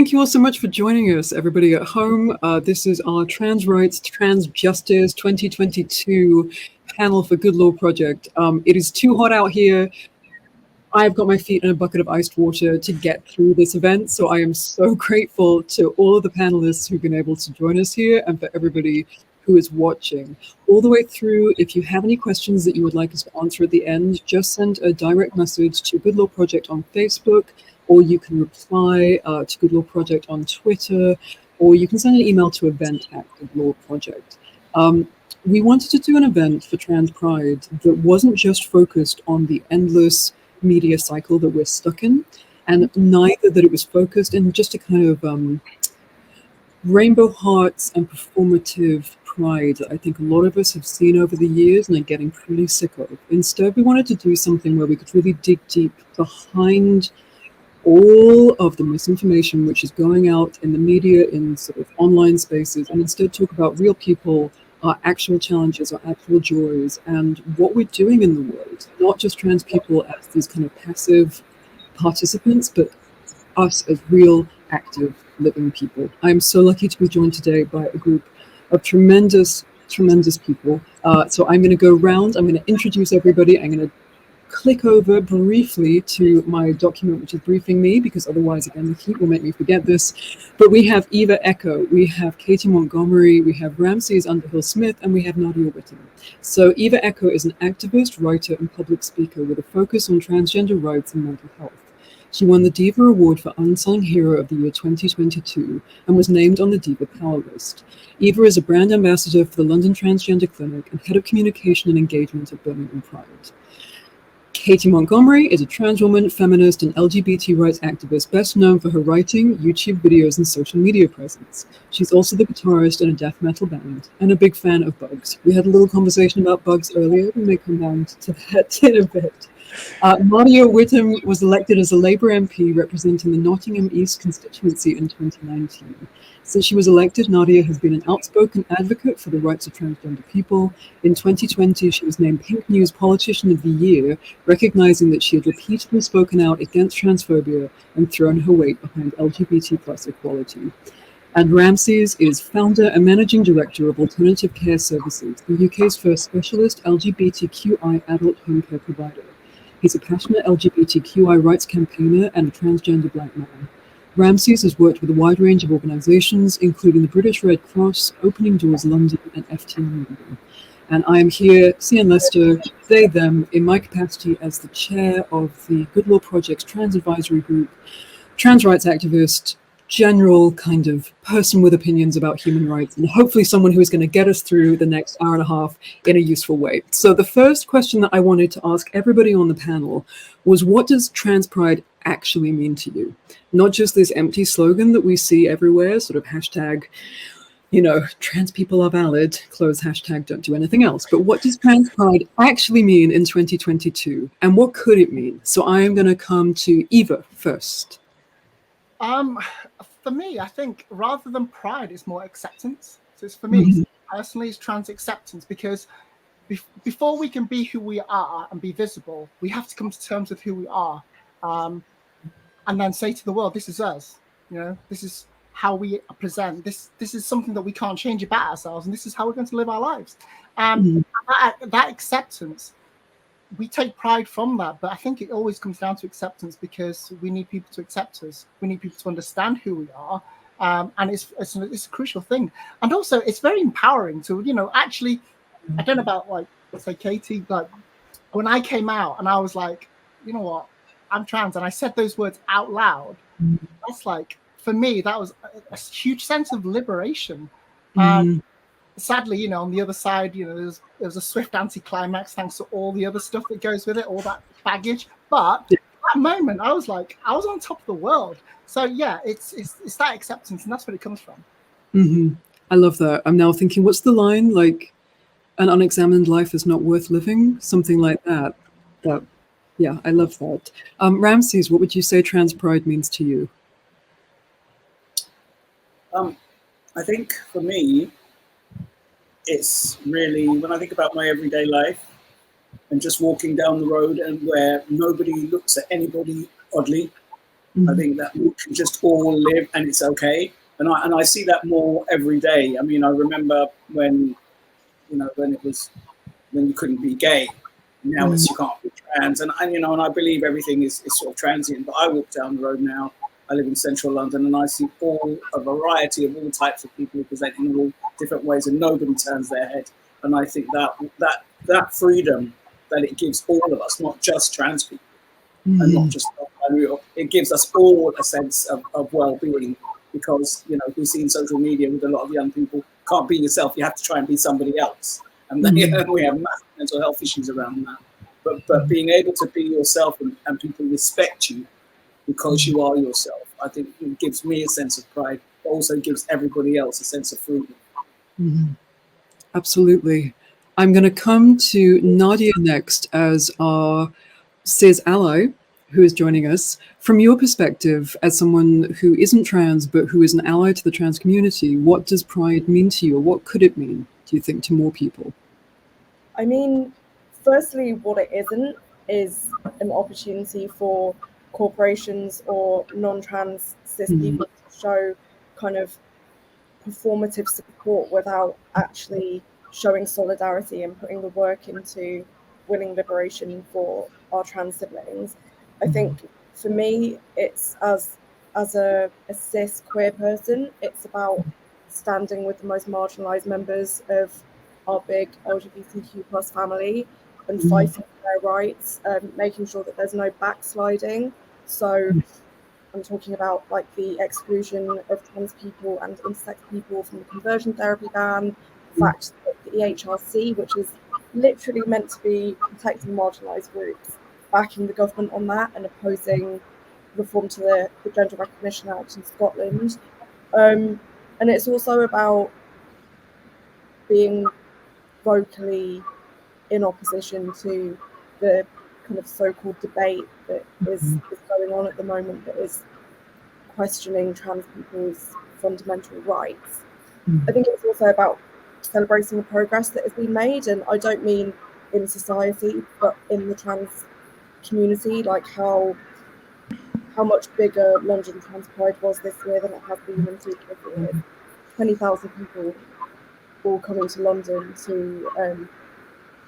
thank you all so much for joining us, everybody at home. This is our Trans Rights, Trans Justice 2022 panel for Good Law Project. It is too hot out here. I've got my feet in a bucket of iced water to get through this event, so I am so grateful to all of the panelists who've been able to join us here and for everybody who is watching. All the way through, if you have any questions that you would like us to answer at the end, just send a direct message to Good Law Project on Facebook, or you can reply to Good Law Project on Twitter, or you can send an email to event@Good Law Project. We wanted to do an event for Trans Pride that wasn't just focused on the endless media cycle that we're stuck in, and neither that it was focused in just a kind of rainbow hearts and performative pride that I think a lot of us have seen over the years and are getting pretty sick of. Instead, we wanted to do something where we could really dig deep behind all of the misinformation which is going out in the media, in sort of online spaces, and instead talk about real people, our actual challenges, our actual joys, and what we're doing in the world. Not just trans people as these kind of passive participants, but us as real, active, living people. I'm so lucky to be joined today by a group of tremendous people. So I'm going to go around, I'm going to introduce everybody, I'm going to click over briefly to my document which is briefing me, because otherwise, again, the heat will make me forget this. But we have Eva Echo, we have Katie Montgomery, we have Ramses Underhill-Smith, and we have Nadia Whittam. So Eva Echo is an activist, writer, and public speaker with a focus on transgender rights and mental health. She won the Diva Award for Unsung Hero of the Year 2022 and was named on the Diva Power List. Eva is a brand ambassador for the London Transgender Clinic and head of communication and engagement at Birmingham Pride. Katie Montgomery is a trans woman, feminist, and LGBT rights activist, best known for her writing, YouTube videos, and social media presence. She's also the guitarist in a death metal band and a big fan of bugs. We had a little conversation about bugs earlier. We may come down to that in a bit. Nadia Whittam was elected as a Labour MP representing the Nottingham East constituency in 2019. Since she was elected, Nadia has been an outspoken advocate for the rights of transgender people. In 2020, she was named Pink News Politician of the Year, recognizing that she had repeatedly spoken out against transphobia and thrown her weight behind LGBT+ equality. And Ramses is founder and managing director of Alternative Care Services, the UK's first specialist LGBTQI adult home care provider. He's a passionate LGBTQI rights campaigner and a transgender Black man. Ramses has worked with a wide range of organisations, including the British Red Cross, Opening Doors London, and FTM London. And I am here, CN Leicester, they, them, in my capacity as the chair of the Good Law Project's Trans Advisory Group, trans rights activist, general kind of person with opinions about human rights, and hopefully someone who is going to get us through the next hour and a half in a useful way. So the first question that I wanted to ask everybody on the panel was, what does trans pride actually mean to you? Not just this empty slogan that we see everywhere, sort of hashtag, you know, trans people are valid, close hashtag, don't do anything else. But what does trans pride actually mean in 2022? And what could it mean? So I am going to come to Eva first. For me, I think rather than pride, it's more acceptance. So it's, for me, personally, it's trans acceptance, because before we can be who we are and be visible, we have to come to terms with who we are, and then say to the world, this is us. You know, this is how we present. This is something that we can't change about ourselves, and this is how we're going to live our lives. That acceptance, we take pride from that, but I think it always comes down to acceptance, because we need people to accept us. We need people to understand who we are, and it's a crucial thing. And also, it's very empowering to, you know, actually, I don't know about, like, let's say Katie, but when I came out and I was like, you know what, I'm trans, and I said those words out loud, that's like, for me, that was a huge sense of liberation. Sadly, you know, on the other side, you know, there was a swift anticlimax thanks to all the other stuff that goes with it, all that baggage. But at that moment, I was like, I was on top of the world. So yeah, it's that acceptance, and that's where it comes from. I love that. I'm now thinking, what's the line? Like, an unexamined life is not worth living, something like that. Yeah, I love that. Ramses, what would you say trans pride means to you? I think for me, it's really, when I think about my everyday life and just walking down the road and where nobody looks at anybody oddly, I think that we can just all live and it's okay. And I see that more every day. I mean, I remember when, when you couldn't be gay. Now it's you can't be trans. And I believe everything is sort of transient. But I walk down the road now. I live in central London, and I see a variety of all types of people presenting in all different ways, and nobody turns their head. And I think that freedom that it gives all of us, not just trans people, and not just it gives us all a sense of well-being, because we see in social media with a lot of young people, can't be yourself, you have to try and be somebody else, and then we have massive mental health issues around that. But being able to be yourself and people respect you because you are yourself, I think it gives me a sense of pride, but also gives everybody else a sense of freedom. Absolutely. I'm going to come to Nadia next as our cis ally who is joining us. From your perspective, as someone who isn't trans but who is an ally to the trans community, what does pride mean to you, or what could it mean, do you think, to more people? I mean, firstly, what it isn't is an opportunity for corporations or non-trans cis people to show kind of performative support without actually showing solidarity and putting the work into winning liberation for our trans siblings. I think for me, it's as a cis queer person, it's about standing with the most marginalized members of our big LGBTQ plus family and fighting for their rights, making sure that there's no backsliding. So I'm talking about like the exclusion of trans people and intersex people from the conversion therapy ban, the fact that the EHRC, which is literally meant to be protecting marginalised groups, backing the government on that and opposing reform to the Gender Recognition Act in Scotland. And it's also about being vocally in opposition to the kind of so-called debate that is going on at the moment, that is questioning trans people's fundamental rights. I think it's also about celebrating the progress that has been made, and I don't mean in society, but in the trans community, like how much bigger London Trans Pride was this year than it has been in previous years. 20,000 people all coming to London to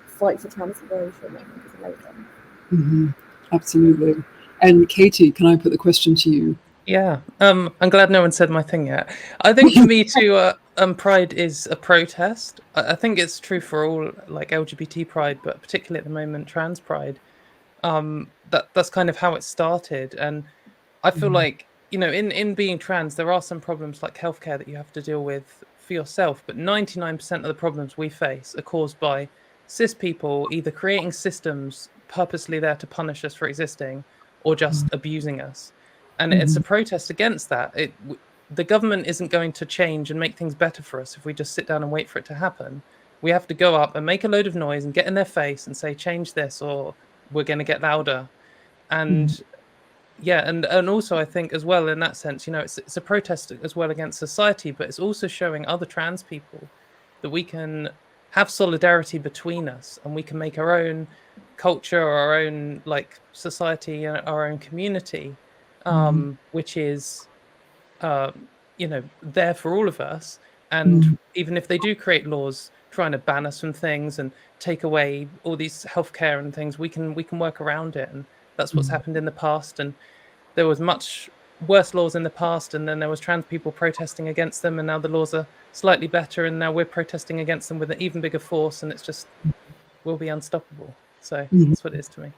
fight for trans liberation, I think is amazing. Absolutely. And Katie, can I put the question to you? Yeah, I'm glad no one said my thing yet. I think for me too, Pride is a protest. I think it's true for all, like LGBT Pride, but particularly at the moment, trans Pride. That's kind of how it started, and I feel like, in being trans, there are some problems like healthcare that you have to deal with for yourself, but 99% of the problems we face are caused by cis people either creating systems purposely there to punish us for existing, or just abusing us. And it's a protest against that. The government isn't going to change and make things better for us if we just sit down and wait for it to happen. We have to go up and make a load of noise and get in their face and say, change this, or we're going to get louder. And and also I think as well in that sense, it's a protest as well against society, but it's also showing other trans people that we can have solidarity between us and we can make our own culture or our own like society and our own community. Which is, there for all of us. And even if they do create laws trying to ban us from things and take away all these healthcare and things, we can work around it. And that's what's happened in the past. And there was much worse laws in the past, and then there was trans people protesting against them, and now the laws are slightly better, and now we're protesting against them with an even bigger force, and it's just will be unstoppable. So that's what it is to me.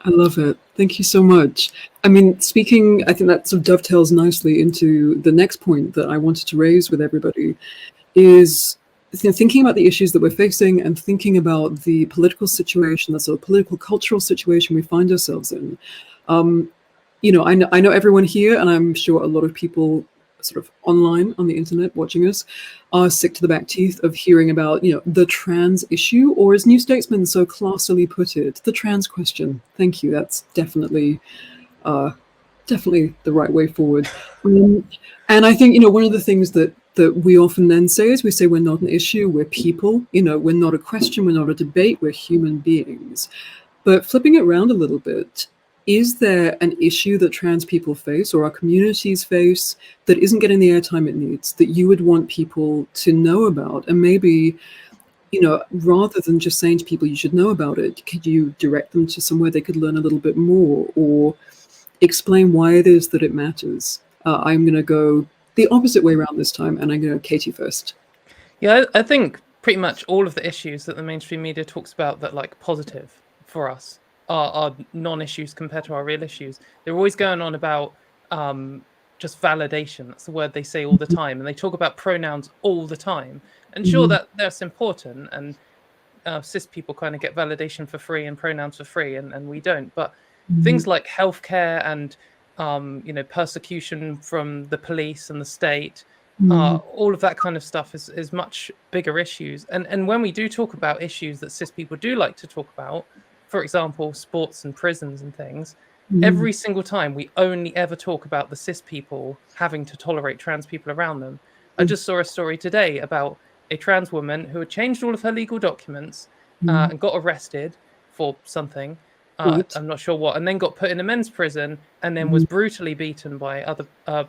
I love it. Thank you so much. I mean, I think that sort of dovetails nicely into the next point that I wanted to raise with everybody, is thinking about the issues that we're facing and thinking about the political situation, the sort of political cultural situation we find ourselves in. I know everyone here, and I'm sure a lot of people sort of online on the internet watching us are sick to the back teeth of hearing about, the trans issue, or as New Statesman so classily put it, the trans question. Thank you. That's definitely the right way forward. And I think, one of the things that we often then say is we say we're not an issue, we're people, we're not a question, we're not a debate, we're human beings. But flipping it around a little bit, is there an issue that trans people face or our communities face that isn't getting the airtime it needs, that you would want people to know about? And maybe, rather than just saying to people you should know about it, could you direct them to somewhere they could learn a little bit more, or explain why it is that it matters? I'm going to go the opposite way around this time, and I'm going to go Katie first. Yeah, I think pretty much all of the issues that the mainstream media talks about that like positive for us are non-issues compared to our real issues. They're always going on about just validation. That's the word they say all the time, and they talk about pronouns all the time. And sure, that's important, and cis people kind of get validation for free and pronouns for free, and we don't. But things like healthcare and persecution from the police and the state, all of that kind of stuff is much bigger issues. And when we do talk about issues that cis people do like to talk about, for example, sports and prisons and things, every single time we only ever talk about the cis people having to tolerate trans people around them. I just saw a story today about a trans woman who had changed all of her legal documents and got arrested for something. I'm not sure what, and then got put in a men's prison and then was brutally beaten by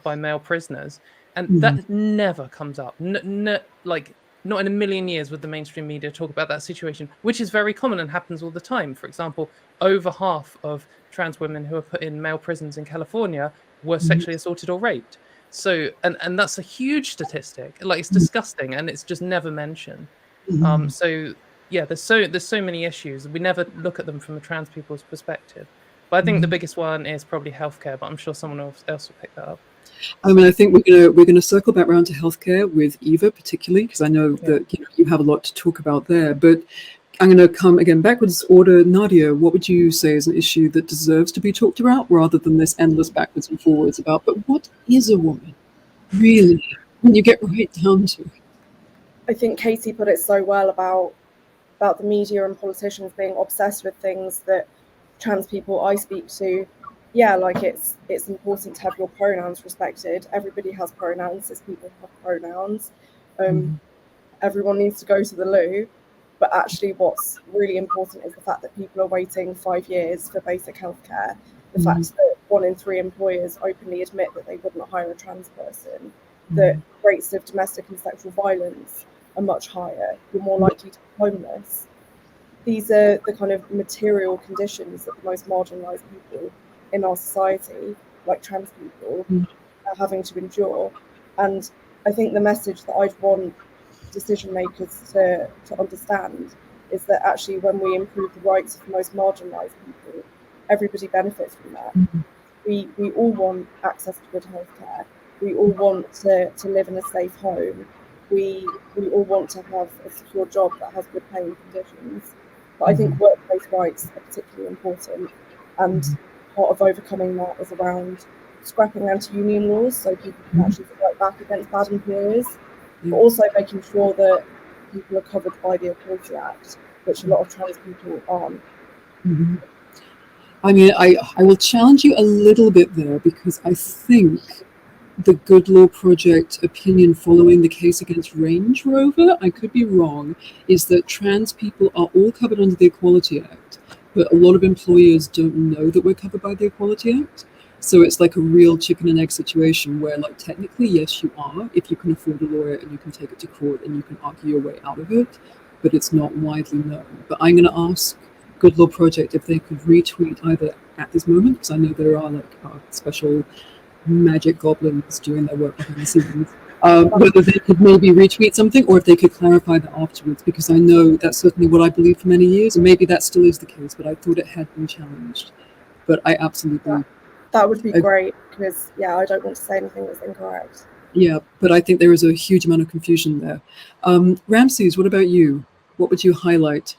by male prisoners. And that never comes up. Not in a million years would the mainstream media talk about that situation, which is very common and happens all the time. For example, over half of trans women who are put in male prisons in California were sexually assaulted or raped. So, and that's a huge statistic. Like, it's disgusting, and it's just never mentioned. So yeah, there's so many issues. We never look at them from a trans people's perspective. But I think the biggest one is probably healthcare. But I'm sure someone else will pick that up. I mean, I think we're gonna circle back around to healthcare with Eva particularly, because I know that you have a lot to talk about there. But I'm going to come again backwards order. Nadia, what would you say is an issue that deserves to be talked about rather than this endless backwards and forwards about, but what is a woman really when you get right down to it? I think Katie put it so well about the media and politicians being obsessed with things that trans people I speak to, like it's important to have your pronouns respected. Everybody has pronouns, cis people have pronouns. Everyone needs to go to the loo. But actually what's really important is the fact that people are waiting 5 years for basic healthcare. The fact that 1 in 3 employers openly admit that they wouldn't hire a trans person. That rates of domestic and sexual violence are much higher. You're more likely to be homeless. These are the kind of material conditions that the most marginalised people in our society, like trans people, are having to endure. And I think the message that I'd want decision makers to understand is that actually when we improve the rights of the most marginalised people, everybody benefits from that. We all want access to good healthcare. We all want to live in a safe home. We all want to have a secure job that has good paying conditions. But I think workplace rights are particularly important, and part of overcoming that is around scrapping anti-union laws so people can actually fight back against bad employers, but also making sure that people are covered by the Equality Act, which a lot of trans people aren't. I mean, I will challenge you a little bit there, because I think the Good Law Project opinion following the case against Range Rover, I could be wrong, is that trans people are all covered under the Equality Act, but a lot of employers don't know that we're covered by the Equality Act. So it's like a real chicken and egg situation where, like, technically, yes, you are, if you can afford a lawyer and you can take it to court and you can argue your way out of it, but it's not widely known. But I'm going to ask Good Law Project if they could retweet either at this moment, because I know there are like special magic goblins doing their work behind the scenes, whether they could maybe retweet something or if they could clarify that afterwards, because I know that's certainly what I believed for many years, and maybe that still is the case, but I thought it had been challenged. But I absolutely... That would be great, because, I don't want to say anything that's incorrect. Yeah, but I think there is a huge amount of confusion there. Ramses, what about you? What would you highlight?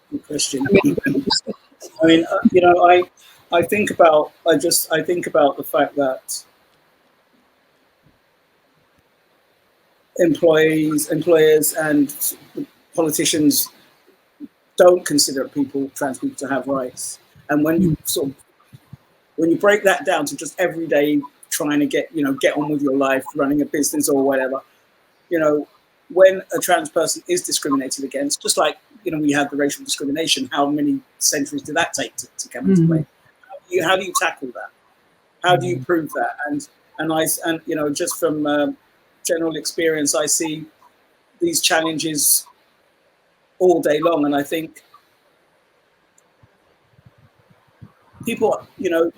Good question. I mean, I think about the fact that employers, and politicians don't consider trans people to have rights. And when you when you break that down to just every day trying to get on with your life, running a business or whatever, when a trans person is discriminated against, just like we had the racial discrimination. How many centuries did that take to come into play? How do you tackle that? How do you prove that? And just from general experience, I see these challenges all day long, and I think people, the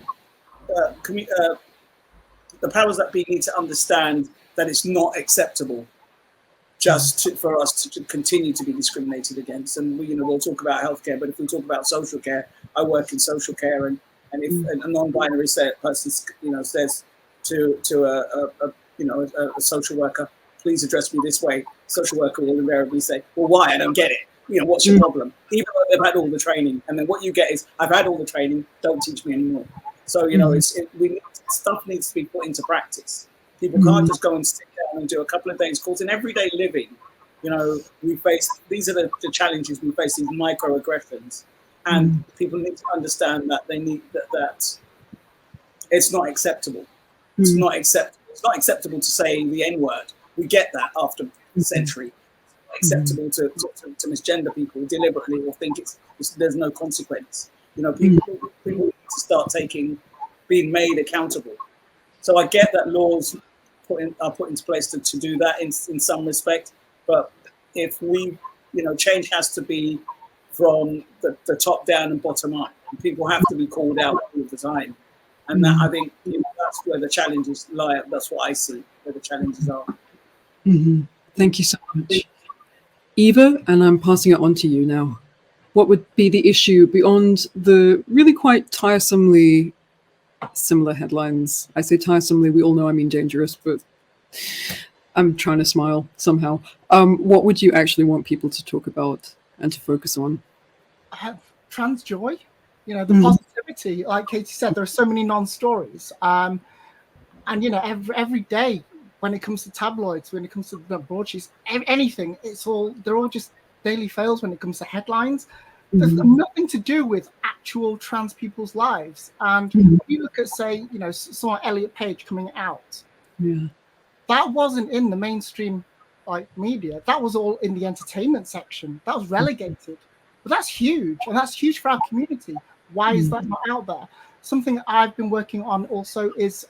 powers that be need to understand that it's not acceptable for us to continue to be discriminated against. And we'll talk about healthcare, but if we talk about social care, I work in social care, and if a non-binary person says to a social worker, please address me this way, social worker will invariably say, well, why? I don't get it. What's your problem? Even though they've had all the training, and then what you get is, I've had all the training, don't teach me anymore. So stuff needs to be put into practice. People can't just go and sit down and do a couple of days course. In everyday living, we face, these are the challenges we face, these microaggressions, and people need to understand that that it's not acceptable. It's not acceptable. It's not acceptable to say the N-word. We get that after a century. It's not acceptable to misgender people deliberately or think there's no consequence. People need to start being made accountable. So I get that laws are put into place to do that in some respect, but if we, change has to be from the top down and bottom up. People have to be called out all the time, and that, I think, that's where the challenges lie. That's what I see where the challenges are. Thank you so much, Eva, and I'm passing it on to you now. What would be the issue beyond the really quite tiresomely similar headlines? I say tiresomely, we all know I mean dangerous, but I'm trying to smile somehow. What would you actually want people to talk about and to focus on? Trans joy, the positivity. Like Katie said, there are so many non-stories. And every day when it comes to tabloids, when it comes to the broadsheets, anything, they're all just daily fails when it comes to headlines. There's nothing to do with actual trans people's lives. And when you look at, say, someone Elliot Page coming out, that wasn't in the mainstream media. That was all in the entertainment section. That was relegated. But that's huge, and that's huge for our community. Why is that not out there? Something I've been working on also is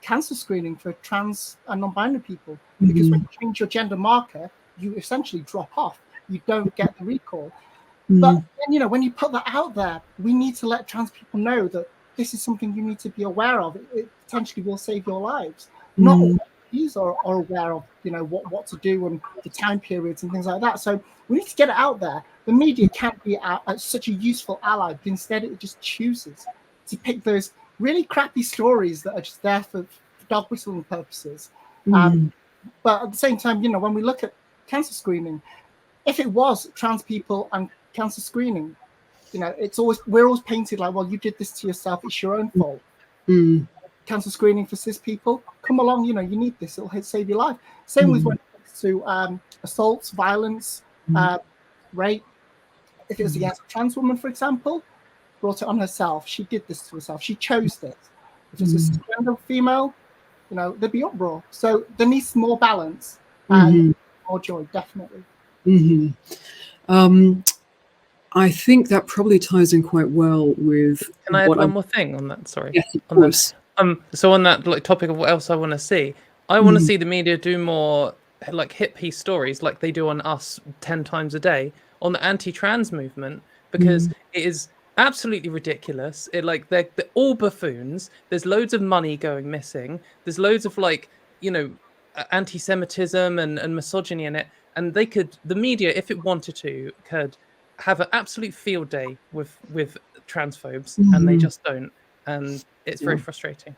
cancer screening for trans and non-binary people. Because when you change your gender marker, you essentially drop off. You don't get the recall. But then, when you put that out there, we need to let trans people know that this is something you need to be aware of. It potentially will save your lives. Not all these are aware of, what to do and the time periods and things like that. So we need to get it out there. The media can't be such a useful ally, but instead it just chooses to pick those really crappy stories that are just there for dog whistling purposes. But at the same time, when we look at cancer screening, if it was trans people and cancer screening, we're always painted like, well, you did this to yourself, it's your own fault. Cancer screening for cis people, come along, you need this, it'll save your life. Same with when it comes to assaults, violence, rape. If it was against a trans woman, for example, brought it on herself, she did this to herself, she chose this. If it's a cisgender female, there'd be uproar. So there needs more balance and more joy, definitely. I think that probably ties in quite well with. Can I add one more thing on that? Sorry. Yes, of on course. So on that topic of what else I want to see, I want to see the media do more hit piece stories like they do on Us 10 times a day on the anti-trans movement, because it is absolutely ridiculous. They're all buffoons. There's loads of money going missing. There's loads of anti-Semitism and misogyny in it. And the media, if it wanted to, could have an absolute field day with transphobes, and they just don't. And it's very frustrating.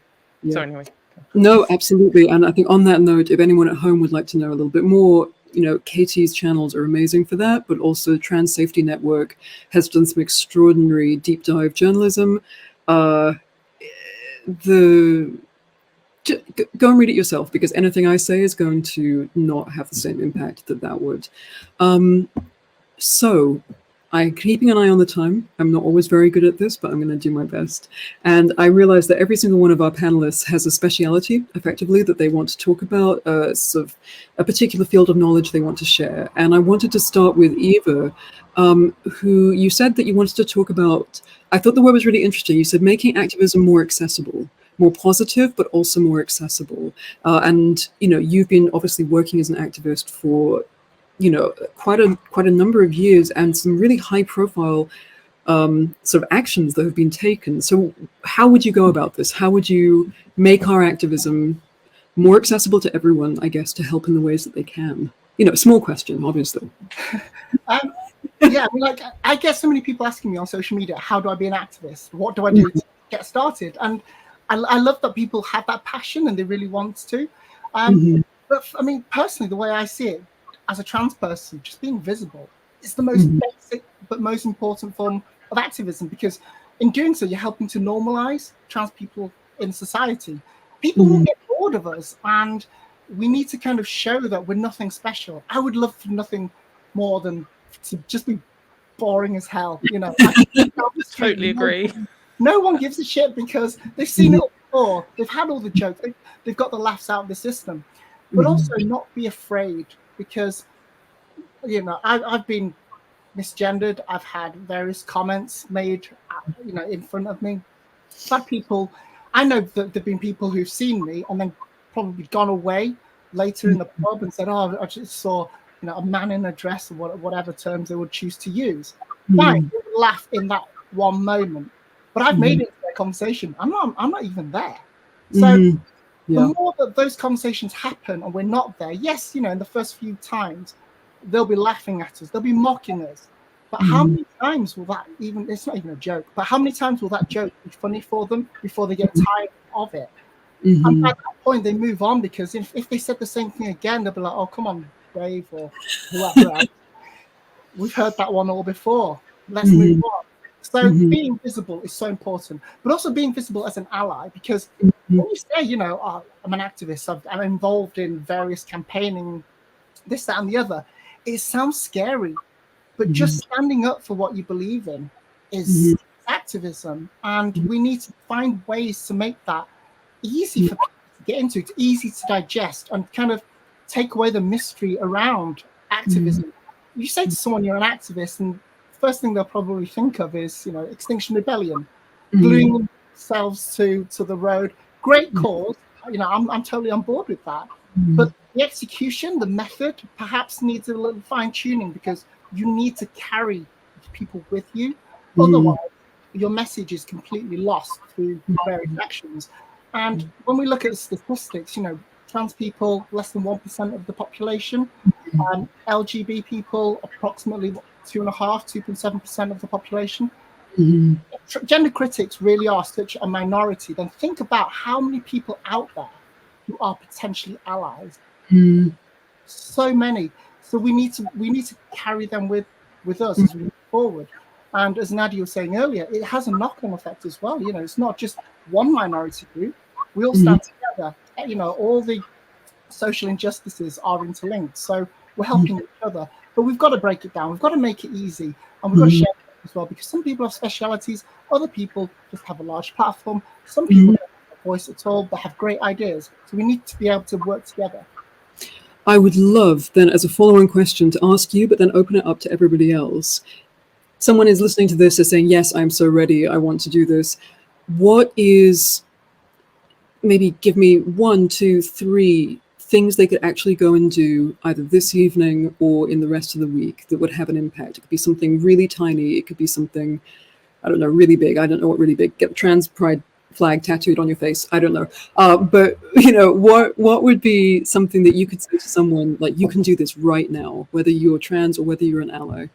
So anyway. No, absolutely. And I think on that note, if anyone at home would like to know a little bit more, Katie's channels are amazing for that, but also Trans Safety Network has done some extraordinary deep dive journalism. Go and read it yourself, because anything I say is going to not have the same impact that would. So I'm keeping an eye on the time. I'm not always very good at this, but I'm going to do my best. And I realized that every single one of our panelists has a speciality, effectively, that they want to talk about, sort of a particular field of knowledge they want to share. And I wanted to start with Eva, who you said that you wanted to talk about. I thought the word was really interesting. You said making activism more accessible, more positive, but also more accessible. And you've been obviously working as an activist for quite a number of years, and some really high profile sort of actions that have been taken. So how would you go about this? How would you make our activism more accessible to everyone, I guess, to help in the ways that they can? Small question, obviously. Yeah, I get so many people asking me on social media, how do I be an activist? What do I do to get started? And I love that people have that passion and they really want to. But I mean, personally, the way I see it, as a trans person, just being visible is the most basic but most important form of activism, because in doing so, you're helping to normalize trans people in society. People will get bored of us, and we need to kind of show that we're nothing special. I would love for nothing more than to just be boring as hell. Totally agree. No one gives a shit because they've seen it all before. They've had all the jokes. They've got the laughs out of the system. But also not be afraid, because I've been misgendered. I've had various comments made in front of me. I've had people, I know that there've been people who've seen me and then probably gone away later in the pub and said, oh, I just saw a man in a dress, or whatever terms they would choose to use. Fine, they would laugh in that one moment, but I've made it into that conversation. I'm not even there. So the more that those conversations happen and we're not there, yes, in the first few times, they'll be laughing at us, they'll be mocking us. But how many times will that it's not even a joke, but how many times will that joke be funny for them before they get tired of it? And at that point, they move on, because if they said the same thing again, they'll be like, oh, come on, Brave, or whoever else. We've heard that one all before. Let's move on. So being visible is so important, but also being visible as an ally, because when you say, oh, I'm an activist, I'm involved in various campaigning, this, that, and the other, it sounds scary, but just standing up for what you believe in is activism, and we need to find ways to make that easy for people to get into, it's easy to digest, and kind of take away the mystery around activism. You say to someone you're an activist, and the first thing they'll probably think of is, Extinction Rebellion, gluing themselves to the road. Great cause, I'm totally on board with that. But the execution, the method, perhaps needs a little fine tuning, because you need to carry people with you. Otherwise, your message is completely lost through various actions. And when we look at the statistics, trans people, less than 1% of the population. LGBT people, approximately 2.7% of the population. Gender critics really are such a minority. Then think about how many people out there who are potentially allies. So many. So we need to carry them with us as we move forward. And as Nadia was saying earlier, it has a knock-on effect as well. It's not just one minority group. We all stand together. All the social injustices are interlinked. So we're helping each other. But we've got to break it down. We've got to make it easy. And we've got to share it as well, because some people have specialities. Other people just have a large platform. Some people don't have a voice at all, but have great ideas. So we need to be able to work together. I would love then, as a follow-on question, to ask you, but then open it up to everybody else. Someone is listening to this, is saying, yes, I'm so ready, I want to do this. What is, maybe give me 1, 2, 3 things they could actually go and do either this evening or in the rest of the week that would have an impact? It could be something really tiny. It could be something, I don't know, really big. I don't know what really big. Get the trans pride flag tattooed on your face. I don't know. But what would be something that you could say to someone, like, you can do this right now, whether you're trans or whether you're an ally?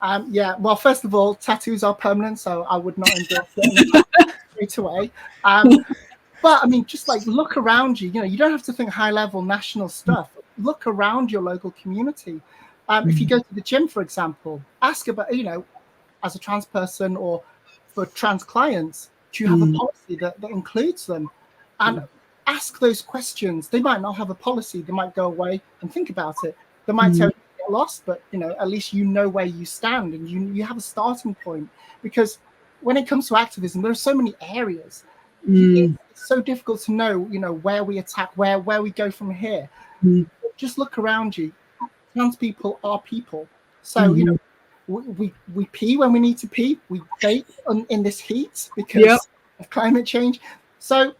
Well, first of all, tattoos are permanent, so I would not endorse it straight away. But I mean, just like look around you. You don't have to think high-level national stuff. Look around your local community. If you go to the gym, for example, ask about, as a trans person or for trans clients, do you have a policy that includes them? And ask those questions. They might not have a policy. They might go away and think about it. They might tell you lost, but at least you know where you stand, and you have a starting point. Because when it comes to activism, there are so many areas. It's so difficult to know, where we attack, where we go from here. Just look around you. Trans people are people. So we pee when we need to pee. We bake in this heat because of climate change. So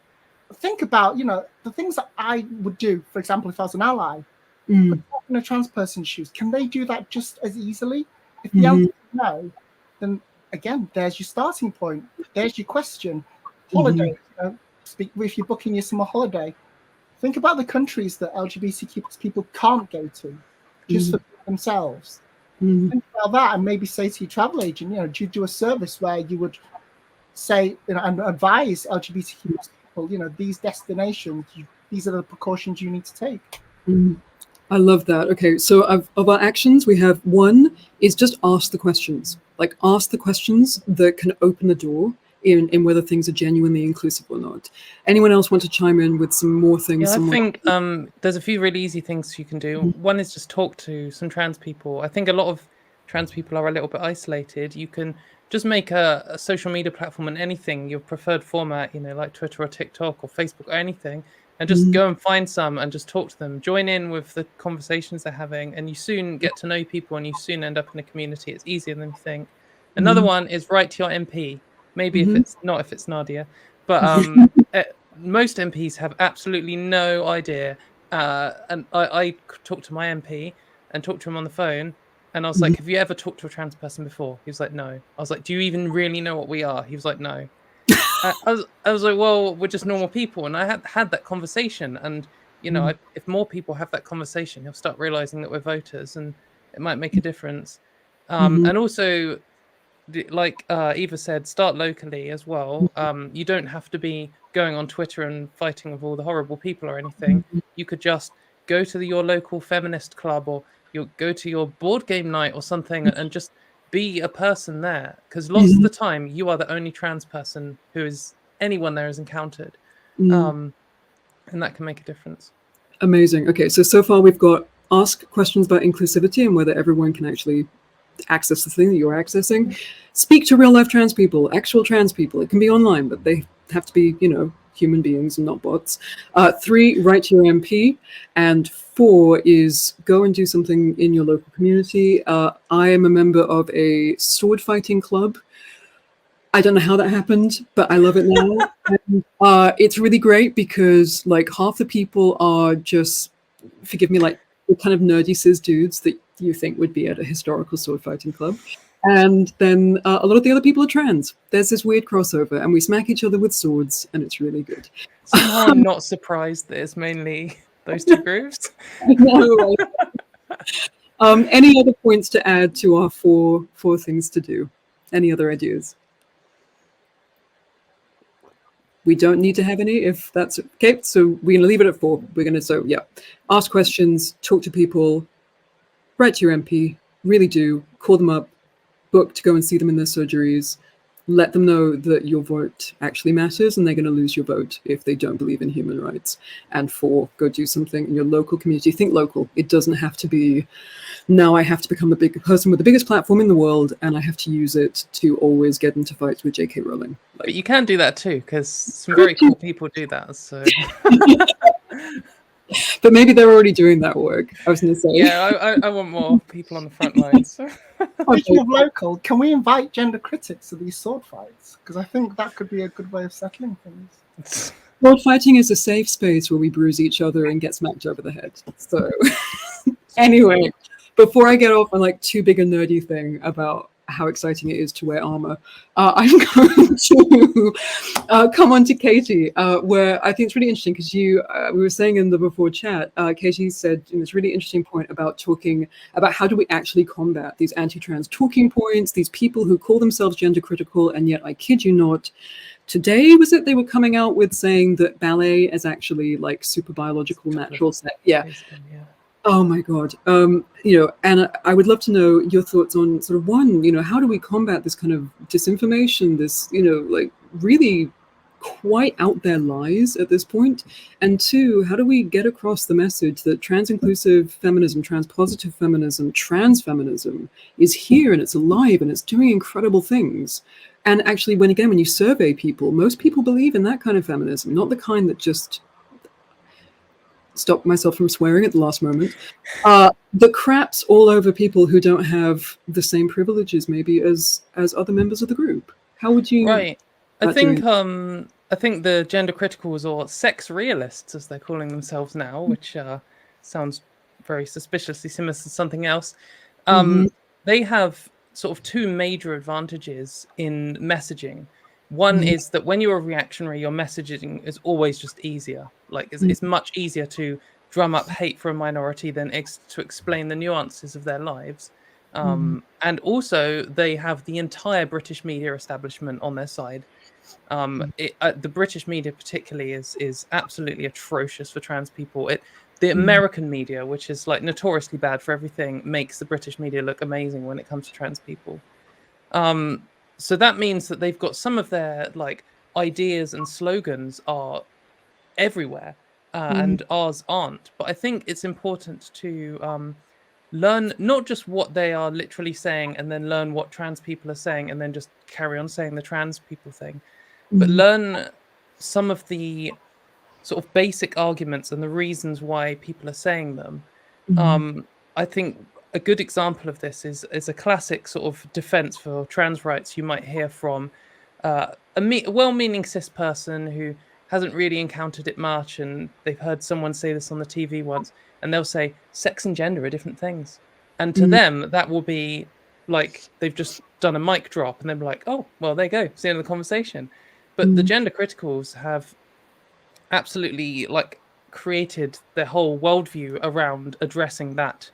think about, the things that I would do, for example, if I was an ally, but in a trans person's shoes, can they do that just as easily? If the answer is no, then again, there's your starting point. There's your question. Holiday, if you're booking your summer holiday, think about the countries that LGBTQ people can't go to just for themselves. Think about that, and maybe say to your travel agent, do you do a service where you would say, and advise LGBTQ people, these destinations, these are the precautions you need to take. I love that. Okay, so of our actions, we have one is just ask the questions. Like, ask the questions that can open the door in whether things are genuinely inclusive or not. Anyone else want to chime in with some more things? Yeah, I think there's a few really easy things you can do. One is just talk to some trans people. I think a lot of trans people are a little bit isolated. You can just make a social media platform and anything, your preferred format, like Twitter or TikTok or Facebook or anything, and just go and find some and just talk to them. Join in with the conversations they're having, and you soon get to know people and you soon end up in a community. It's easier than you think. Another one is write to your MP. Maybe if it's Nadia, but most MPs have absolutely no idea. And I talked to my MP and talked to him on the phone, and I was like, "Have you ever talked to a trans person before?" He was like, "No." I was like, "Do you even really know what we are?" He was like, "No." I was like, "Well, we're just normal people," and I had that conversation, and if more people have that conversation, you'll start realizing that we're voters, and it might make a difference. And also, like Eva said, start locally as well. You don't have to be going on Twitter and fighting with all the horrible people or anything. You could just go to your local feminist club, or you'll go to your board game night or something, and just be a person there. Because lots of the time, you are the only trans person who is anyone there has encountered, and that can make a difference. Amazing. Okay, so far we've got ask questions about inclusivity and whether everyone can actually access the thing that you're accessing. Speak to real life trans people, actual trans people. It can be online, but they have to be, human beings and not bots. 3, write to your MP. And 4 is go and do something in your local community. I am a member of a sword fighting club. I don't know how that happened, but I love it now. And, it's really great because like half the people are just, forgive me, like the kind of nerdy cis dudes that you think would be at a historical sword fighting club. And then a lot of the other people are trans. There's this weird crossover, and we smack each other with swords, and it's really good. Somehow I'm not surprised that it's mainly those two groups. I know, right? Any other points to add to our four things to do? Any other ideas? We don't need to have any if that's okay. So we're going to leave it at 4. We're going to, ask questions, talk to people, write to your MP, really do, call them up, book to go and see them in their surgeries, let them know that your vote actually matters and they're going to lose your vote if they don't believe in human rights. And 4, go do something in your local community. Think local. It doesn't have to be, now I have to become the big person with the biggest platform in the world and I have to use it to always get into fights with J.K. Rowling. But you can do that too, because some very cool people do that. So. But maybe they're already doing that work. I was going to say. Yeah, I want more people on the front lines. Speaking of local, can we invite gender critics to these sword fights? Because I think that could be a good way of settling things. Sword fighting is a safe space where we bruise each other and get smacked over the head. So anyway, before I get off on like too big a nerdy thing about how exciting it is to wear armor, I'm going to come on to Katie, where I think it's really interesting because we were saying in the before chat, Katie said this really interesting point about talking about how do we actually combat these anti-trans talking points, these people who call themselves gender critical, and yet I kid you not, today was it they were coming out with saying that ballet is actually like super biological natural sex. Yeah. Oh my God. And I would love to know your thoughts on sort of one, how do we combat this kind of disinformation, this, like really quite out there lies at this point? And two, how do we get across the message that trans-inclusive feminism, trans-positive feminism, trans feminism is here and it's alive and it's doing incredible things? And actually, when you survey people, most people believe in that kind of feminism, not the kind that just... Stop myself from swearing at the last moment. The craps all over people who don't have the same privileges maybe as other members of the group. How would you... Right. I think the gender criticals, or sex realists as they're calling themselves now, which sounds very suspiciously similar to something else, they have sort of two major advantages in messaging. One is that when you're a reactionary, your messaging is always just easier. Like it's much easier to drum up hate for a minority than to explain the nuances of their lives. And also they have the entire British media establishment on their side. The British media particularly is absolutely atrocious for trans people. The American media, which is like notoriously bad for everything, makes the British media look amazing when it comes to trans people. So that means that they've got some of their like ideas and slogans are everywhere, and ours aren't. But I think it's important to learn not just what they are literally saying and then learn what trans people are saying and then just carry on saying the trans people thing, but learn some of the sort of basic arguments and the reasons why people are saying them. I think a good example of this is a classic sort of defense for trans rights you might hear from a well-meaning cis person who hasn't really encountered it much, and they've heard someone say this on the TV once, and they'll say sex and gender are different things. And to them, that will be like they've just done a mic drop, and they'll be like, oh, well, there you go, it's the end of the conversation. But the gender criticals have absolutely like created their whole worldview around addressing that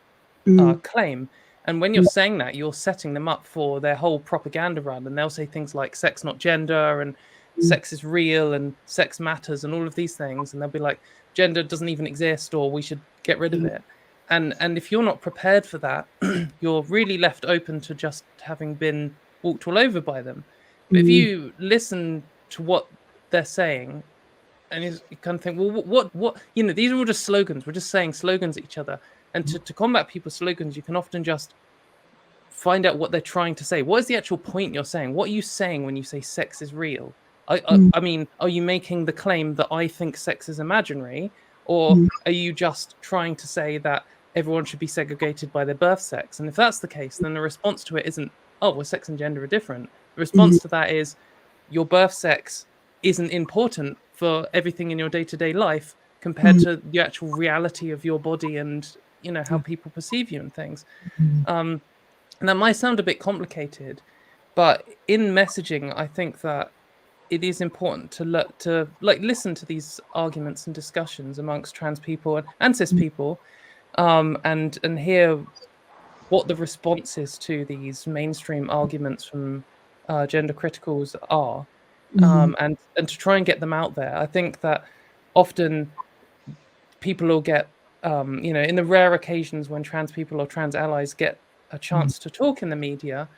claim. And when you're saying that, you're setting them up for their whole propaganda run, and they'll say things like sex not gender, and sex is real, and sex matters, and all of these things, and they'll be like, gender doesn't even exist, or we should get rid of it. And if you're not prepared for that, you're really left open to just having been walked all over by them. But if you listen to what they're saying, and you kind of think, well, what these are all just slogans. We're just saying slogans at each other. And to combat people's slogans, you can often just find out what they're trying to say. What is the actual point you're saying? What are you saying when you say sex is real? I mean, are you making the claim that I think sex is imaginary? Or are you just trying to say that everyone should be segregated by their birth sex? And if that's the case, then the response to it isn't, oh, well, sex and gender are different. The response to that is, your birth sex isn't important for everything in your day-to-day life compared to the actual reality of your body and, how people perceive you and things. And that might sound a bit complicated, but in messaging, I think that it is important to listen to these arguments and discussions amongst trans people and cis people, and hear what the responses to these mainstream arguments from gender criticals are, and to try and get them out there. I think that often people will get, in the rare occasions when trans people or trans allies get a chance to talk in the media,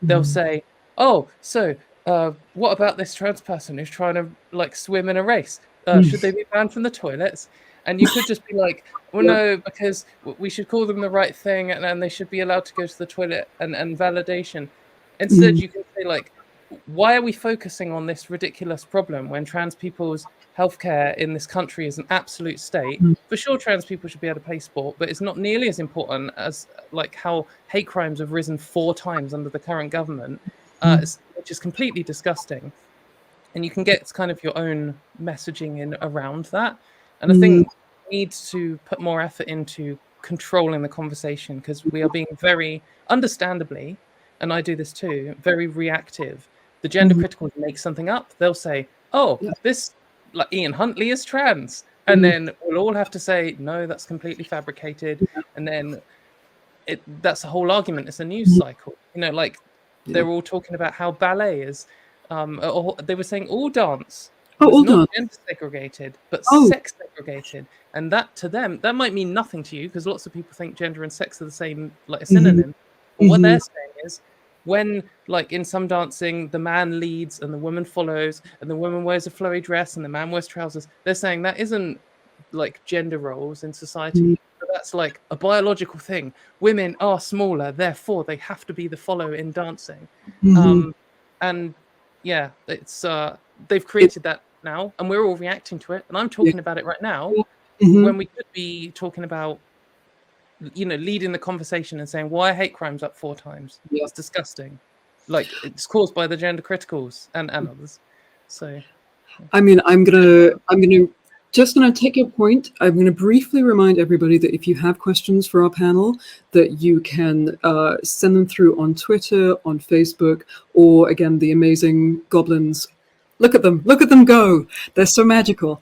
they'll say, oh, so what about this trans person who's trying to swim in a race? Should they be banned from the toilets? And you could just be like, well, no, because we should call them the right thing, and they should be allowed to go to the toilet and validation. Instead, you can say, why are we focusing on this ridiculous problem when trans people's healthcare in this country is an absolute state? For sure, trans people should be able to play sport, but it's not nearly as important as how hate crimes have risen 4 times under the current government, which is completely disgusting. And you can get kind of your own messaging in around that. And I think we need to put more effort into controlling the conversation, because we are being very, understandably, and I do this too, very reactive. The gender criticals make something up. They'll say, oh, this, Ian Huntley is trans. And then we'll all have to say, no, that's completely fabricated. And then that's the whole argument. It's a news cycle. They're all talking about how ballet is, or they were saying all dance was not gender segregated, but sex segregated. And that to them, that might mean nothing to you, because lots of people think gender and sex are the same, like a synonym. But what they're saying is, when, like in some dancing, the man leads and the woman follows, and the woman wears a flowy dress and the man wears trousers, they're saying that isn't like gender roles in society. But that's like a biological thing. Women are smaller, therefore they have to be the follow in dancing. And yeah, it's they've created that now, and we're all reacting to it. And I'm talking about it right now, when we could be talking about, you know, leading the conversation and saying why are hate crimes up 4 times? It's disgusting. Like, it's caused by the gender criticals and others. So I mean, I'm gonna take your point. I'm gonna briefly remind everybody that if you have questions for our panel, that you can send them through on Twitter, on Facebook, or again, the amazing goblins. Look at them go. They're so magical.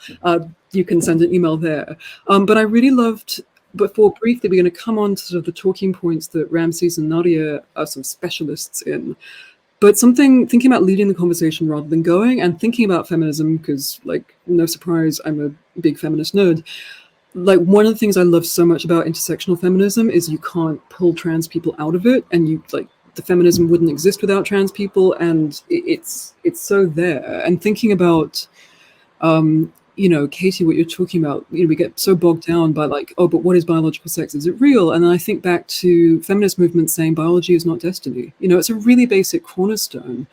You can send an email there. But I really loved, before briefly, we're going to come on to sort of the talking points that Ramses and Nadia are some specialists in. But thinking about leading the conversation rather than going, and thinking about feminism, because, like, no surprise, I'm a big feminist nerd. Like, one of the things I love so much about intersectional feminism is you can't pull trans people out of it, and the feminism wouldn't exist without trans people, and it's so there. And thinking about, you know, Katie, what you're talking about, you know, we get so bogged down by like, oh, but what is biological sex? Is it real? And then I think back to feminist movements saying biology is not destiny. You know, it's a really basic cornerstone.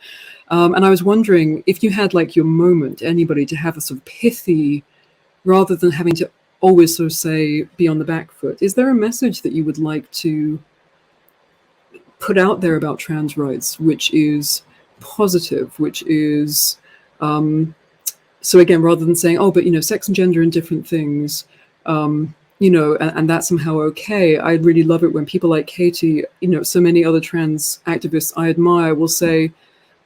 And I was wondering if you had like your moment, anybody, to have a sort of pithy, rather than having to always sort of say, be on the back foot, is there a message that you would like to put out there about trans rights, which is positive, which is, so again, rather than saying, oh, but, you know, sex and gender and different things, you know, and that's somehow okay. I really love it when people like Katie, you know, so many other trans activists I admire will say,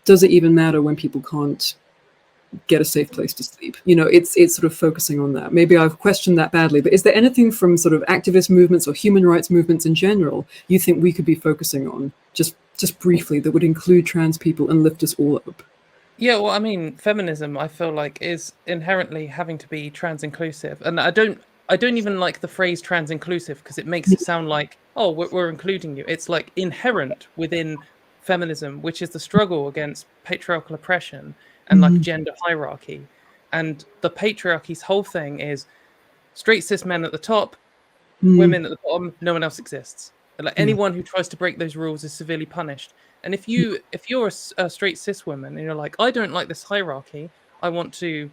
does it even matter when people can't get a safe place to sleep? You know, it's sort of focusing on that. Maybe I've questioned that badly, but is there anything from sort of activist movements or human rights movements in general you think we could be focusing on, just briefly, that would include trans people and lift us all up? Yeah, well, I mean, feminism, I feel like, is inherently having to be trans inclusive, and I don't even like the phrase trans inclusive, because it makes it sound like, oh, we're including you. It's like inherent within feminism, which is the struggle against patriarchal oppression and like gender hierarchy. And the patriarchy's whole thing is straight cis men at the top, women at the bottom, no one else exists. Like, anyone who tries to break those rules is severely punished. And if you're a straight cis woman and you're like, I don't like this hierarchy, I want to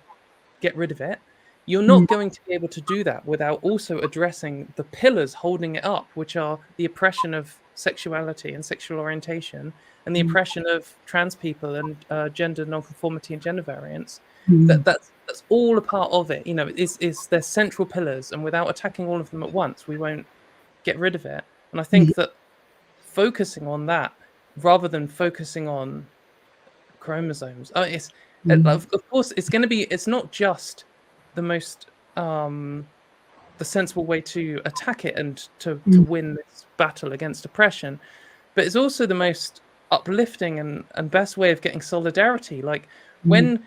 get rid of it, you're not going to be able to do that without also addressing the pillars holding it up, which are the oppression of sexuality and sexual orientation, and the oppression of trans people and gender nonconformity and gender variance. That's all a part of it. You know, it's their central pillars, and without attacking all of them at once, we won't get rid of it. And I think that focusing on that, rather than focusing on chromosomes, of course it's going to be, it's not just the most the sensible way to attack it and to win this battle against oppression, but it's also the most uplifting and best way of getting solidarity. Like, when,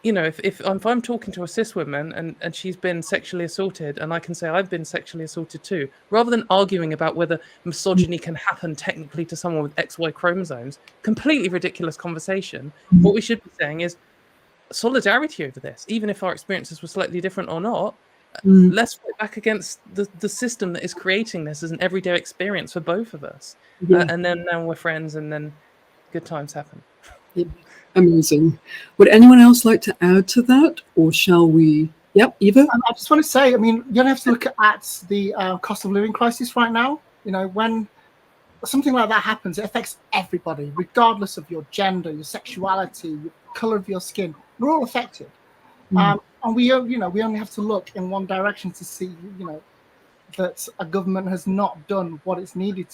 you know, if I'm talking to a cis woman and she's been sexually assaulted, and I can say I've been sexually assaulted too, rather than arguing about whether misogyny can happen technically to someone with XY chromosomes, completely ridiculous conversation. What we should be saying is solidarity over this, even if our experiences were slightly different or not. Let's fight back against the system that is creating this as an everyday experience for both of us. And then now we're friends, and then good times happen. Amazing. Would anyone else like to add to that, or shall we? Yep, Eva? I just want to say, I mean, you don't have to look at the cost of living crisis right now. You know, when something like that happens, it affects everybody, regardless of your gender, your sexuality, your color of your skin. We're all affected. And we only have to look in one direction to see, you know, that a government has not done what it's needed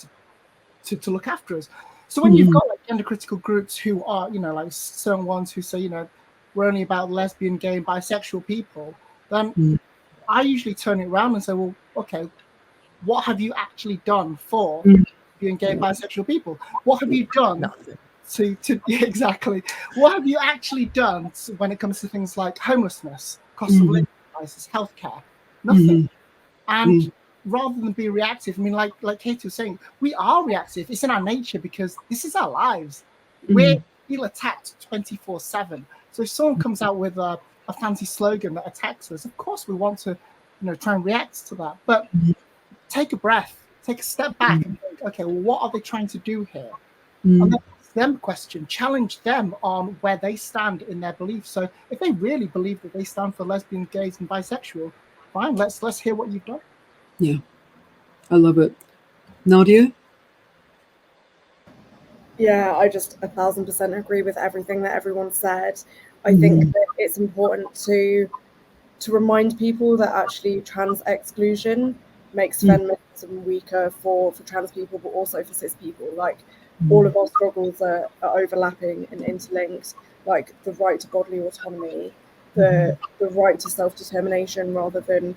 to look after us. So when you've got like gender critical groups who are, you know, like certain ones who say, you know, we're only about lesbian, gay, and bisexual people, then I usually turn it around and say, well, okay, what have you actually done for lesbian, gay, and bisexual people? What have you done? Nothing. Yeah, exactly. What have you actually done when it comes to things like homelessness, cost of living crisis, healthcare? Nothing. And rather than be reactive, I mean, like Katie was saying, we are reactive. It's in our nature because this is our lives. We feel attacked 24/7. So if someone comes out with a fancy slogan that attacks us, of course we want to, try and react to that. But take a breath, take a step back, and think, okay, well, what are they trying to do here? And then ask them a question, challenge them on where they stand in their beliefs. So if they really believe that they stand for lesbian, gays, and bisexual, fine, let's hear what you've done. Yeah, I love it. Nadia? Yeah, I just 1,000% agree with everything that everyone said. I think that it's important to remind people that actually trans exclusion makes feminism weaker for trans people, but also for cis people. Like, all of our struggles are overlapping and interlinked, like the right to bodily autonomy, the right to self-determination rather than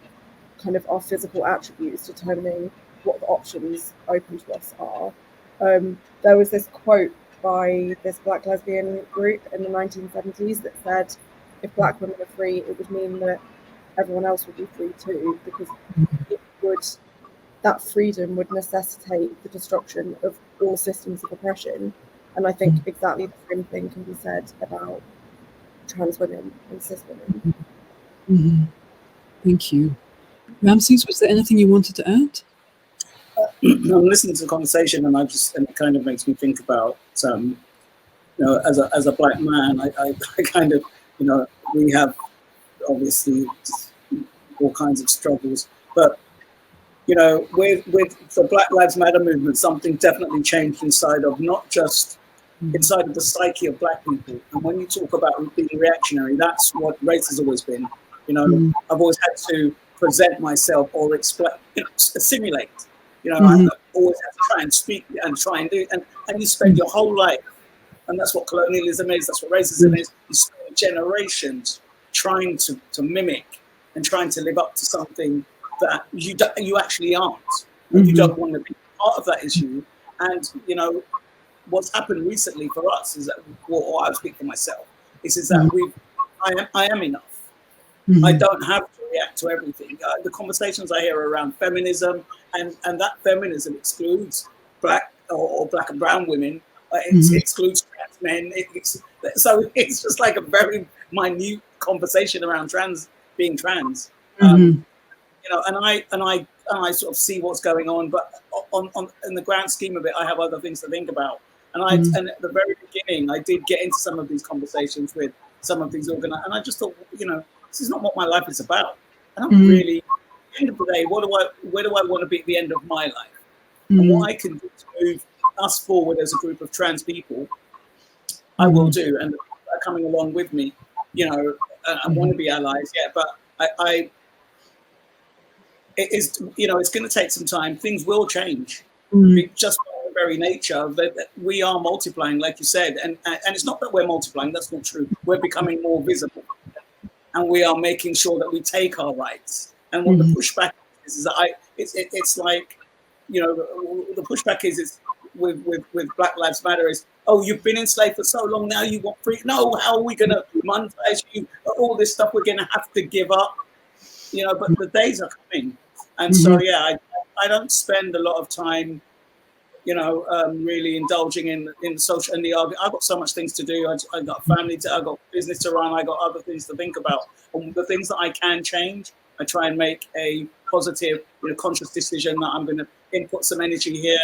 kind of our physical attributes determining what the options open to us are. There was this quote by this Black lesbian group in the 1970s that said, if Black women are free, it would mean that everyone else would be free too, because that freedom would necessitate the destruction of all systems of oppression. And I think exactly the same thing can be said about trans women and cis women. Thank you. Ramses, was there anything you wanted to add? I'm listening to the conversation, and it kind of makes me think about, as a Black man, I kind of, we have obviously all kinds of struggles, but with the Black Lives Matter movement, something definitely changed inside of inside of the psyche of Black people. And when you talk about being reactionary, that's what race has always been. I've always had to present myself or explain, assimilate. I always have to try and speak and try and do, and you spend your whole life, and that's what colonialism is, that's what racism is. You spend generations trying to mimic and trying to live up to something that you actually aren't. You don't want to be part of that issue. And what's happened recently for us is that, or I'll speak for myself, is that I am enough. I don't have to react to everything. The conversations I hear around feminism, and that feminism excludes Black or Black and brown women. It excludes trans men. So it's just like a very minute conversation around being trans. And I sort of see what's going on, but in the grand scheme of it, I have other things to think about. And at the very beginning, I did get into some of these conversations with some of these organizations, and I just thought, this is not what my life is about. And I'm really, at the end of the day, where do I want to be at the end of my life? And what I can do to move us forward as a group of trans people, I will do, and they're coming along with me. I want to be allies, but it's going to take some time. Things will change. Just by the very nature of that, we are multiplying, like you said, and it's not that we're multiplying. That's not true. We're becoming more visible, and we are making sure that we take our rights. And what the pushback is that it's like, the pushback is with Black Lives Matter is, oh, you've been enslaved for so long, now you want free. No, how are we going to monetize you? All this stuff we're going to have to give up. But the days are coming. And so, I don't spend a lot of time, really indulging in social and the argument. I've got so much things to do. I've got a family I've got business to run. I've got other things to think about. And the things that I can change, I try and make a positive, conscious decision that I'm going to input some energy here.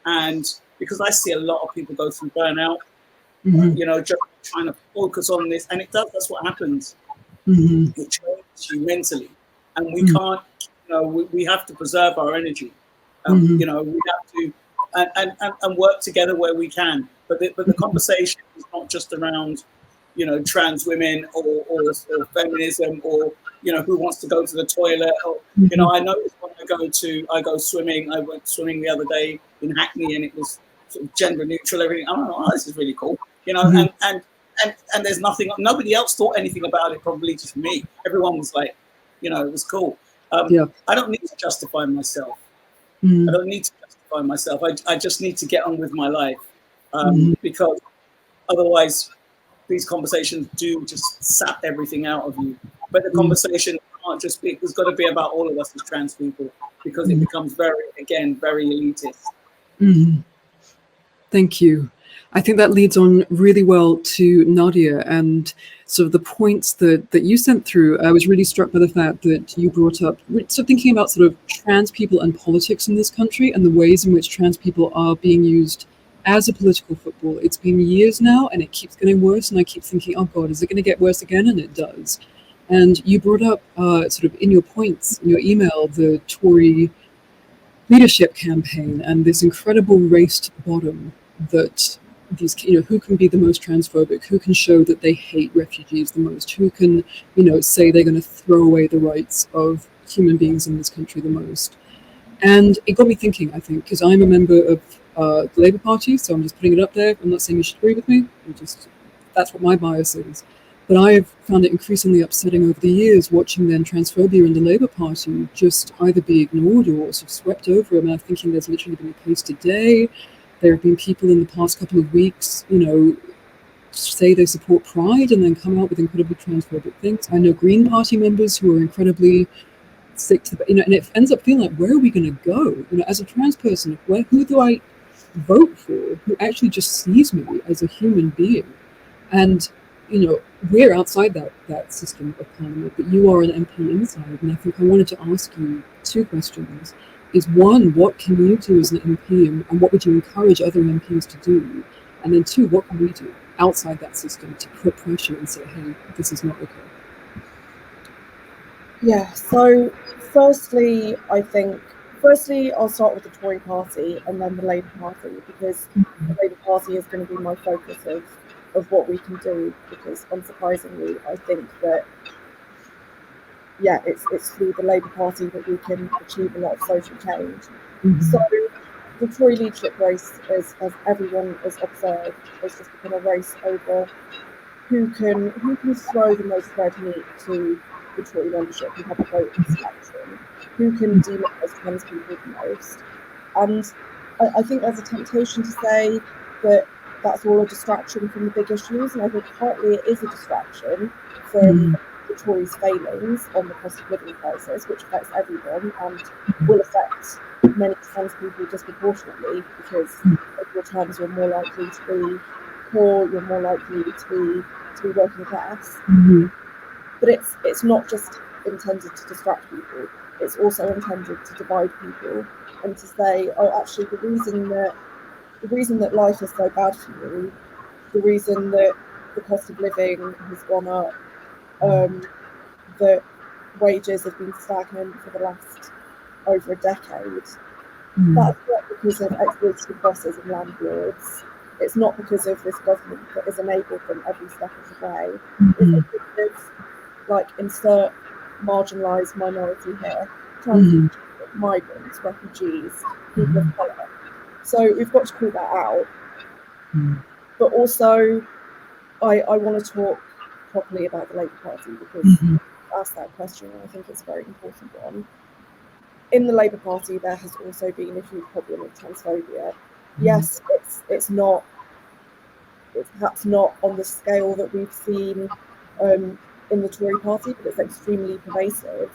And because I see a lot of people go through burnout, just trying to focus on this. And that's what happens. It changes you mentally. And we can't, we have to preserve our energy. We have to and work together where we can. But the conversation is not just around, trans women or feminism or, who wants to go to the toilet. Or, I noticed when I go swimming. I went swimming the other day in Hackney, and it was sort of gender neutral. Everything. Oh, this is really cool. And there's nothing. Nobody else thought anything about it. Probably just me. Everyone was like, it was cool. I don't need to justify myself. I don't need to justify myself. I just need to get on with my life, because otherwise these conversations do just sap everything out of you. But the conversation can't just be, there's got to be about all of us as trans people, because it becomes very elitist. Thank you. I think that leads on really well to Nadia and sort of the points that you sent through. I was really struck by the fact that you brought up, so thinking about sort of trans people and politics in this country and the ways in which trans people are being used as a political football. It's been years now and it keeps getting worse, and I keep thinking, oh God, is it going to get worse again? And it does. And you brought up sort of in your points, in your email, the Tory leadership campaign and this incredible race to the bottom that these, who can be the most transphobic, who can show that they hate refugees the most, who can, say they're going to throw away the rights of human beings in this country the most. And it got me thinking, I think, because I'm a member of the Labour Party, so I'm just putting it up there. I'm not saying you should agree with me, that's what my bias is. But I've found it increasingly upsetting over the years watching then transphobia in the Labour Party just either be ignored or sort of swept over. I mean, I'm thinking there's literally been a case today. There have been people in the past couple of weeks, say they support Pride and then come out with incredibly transphobic things. I know Green Party members who are incredibly sick to, and it ends up feeling like, where are we going to go? As a trans person, who do I vote for who actually just sees me as a human being? And we're outside that system of parliament, but you are an MP inside, and I think I wanted to ask you two questions. Is one, what can you do as an MP, and what would you encourage other MPs to do? And then two, what can we do outside that system to put pressure and say, hey, this is not okay? Yeah, so firstly, I'll start with the Tory party and then the Labour Party, because the Labour Party is going to be my focus of what we can do, because unsurprisingly, I think that, it's through the Labour Party that we can achieve a lot of social change. So the Tory leadership race, as everyone has observed, has just become a race over who can throw the most red meat to the Tory membership who have a vote in this election, who can demonise trans people the most. And I think there's a temptation to say that that's all a distraction from the big issues, and I think partly it is a distraction from the Tories' failings on the cost of living crisis, which affects everyone and will affect many trans people disproportionately, because if you're trans, you're more likely to be poor, you're more likely to be working class. But it's not just intended to distract people, it's also intended to divide people and to say, oh, actually the reason that life is so bad for you, the reason that the cost of living has gone up, that wages have been stagnant for the last over a decade, that's not because of exploitative bosses and landlords. It's not because of this government that has enabled them every step of the way. It's because, insert marginalised minority here, trans migrants, refugees, people of colour. So we've got to call that out. But also, I want to talk properly about the Labour Party, because you asked that question, and I think it's a very important one. In the Labour Party, there has also been a huge problem with transphobia. Yes, it's perhaps not on the scale that we've seen in the Tory party, but it's extremely pervasive.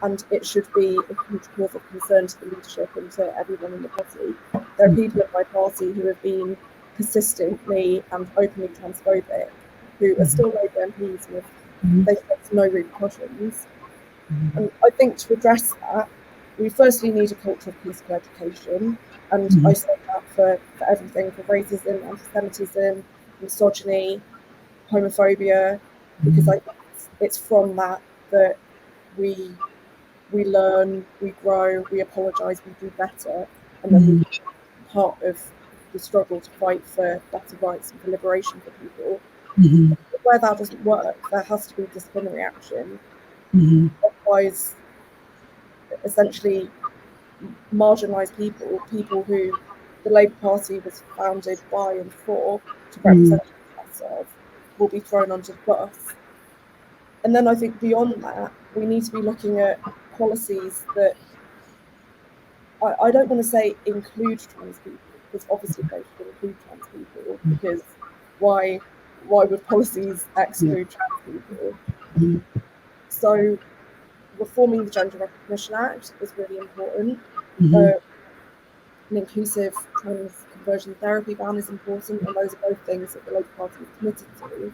And it should be a huge cause of concern to the leadership and to everyone in the party. There are people in my party who have been persistently and openly transphobic, who are still Labour MPs and they face no repercussions. And I think to address that, we firstly need a culture of peaceful education. And I say that for everything, for racism, anti-Semitism, misogyny, homophobia, because I think it's from that we learn, we grow, we apologise, we do better, and then we become part of the struggle to fight for better rights and for liberation for people. But where that doesn't work, there has to be disciplinary action. Otherwise, essentially, marginalised people who the Labour Party was founded by and for to represent themselves will be thrown under the bus. And then I think beyond that, we need to be looking at policies that I don't want to say include trans people, because obviously they should include trans people, because why would policies exclude trans people? So reforming the Gender Recognition Act is really important. An inclusive trans conversion therapy ban is important, and those are both things that the Labour Party is committed to.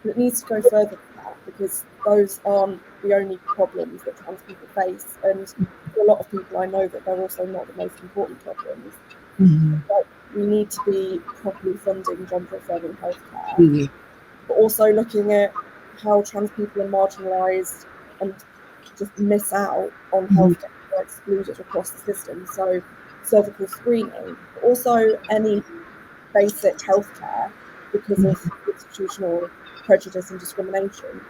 But it needs to go further than that, because those aren't the only problems that trans people face, and for a lot of people I know that they're also not the most important problems. But we need to be properly funding gender-affirming healthcare, but also looking at how trans people are marginalised and just miss out on healthcare, are excluded across the system. So cervical screening, but also any basic healthcare because of institutional prejudice and discrimination.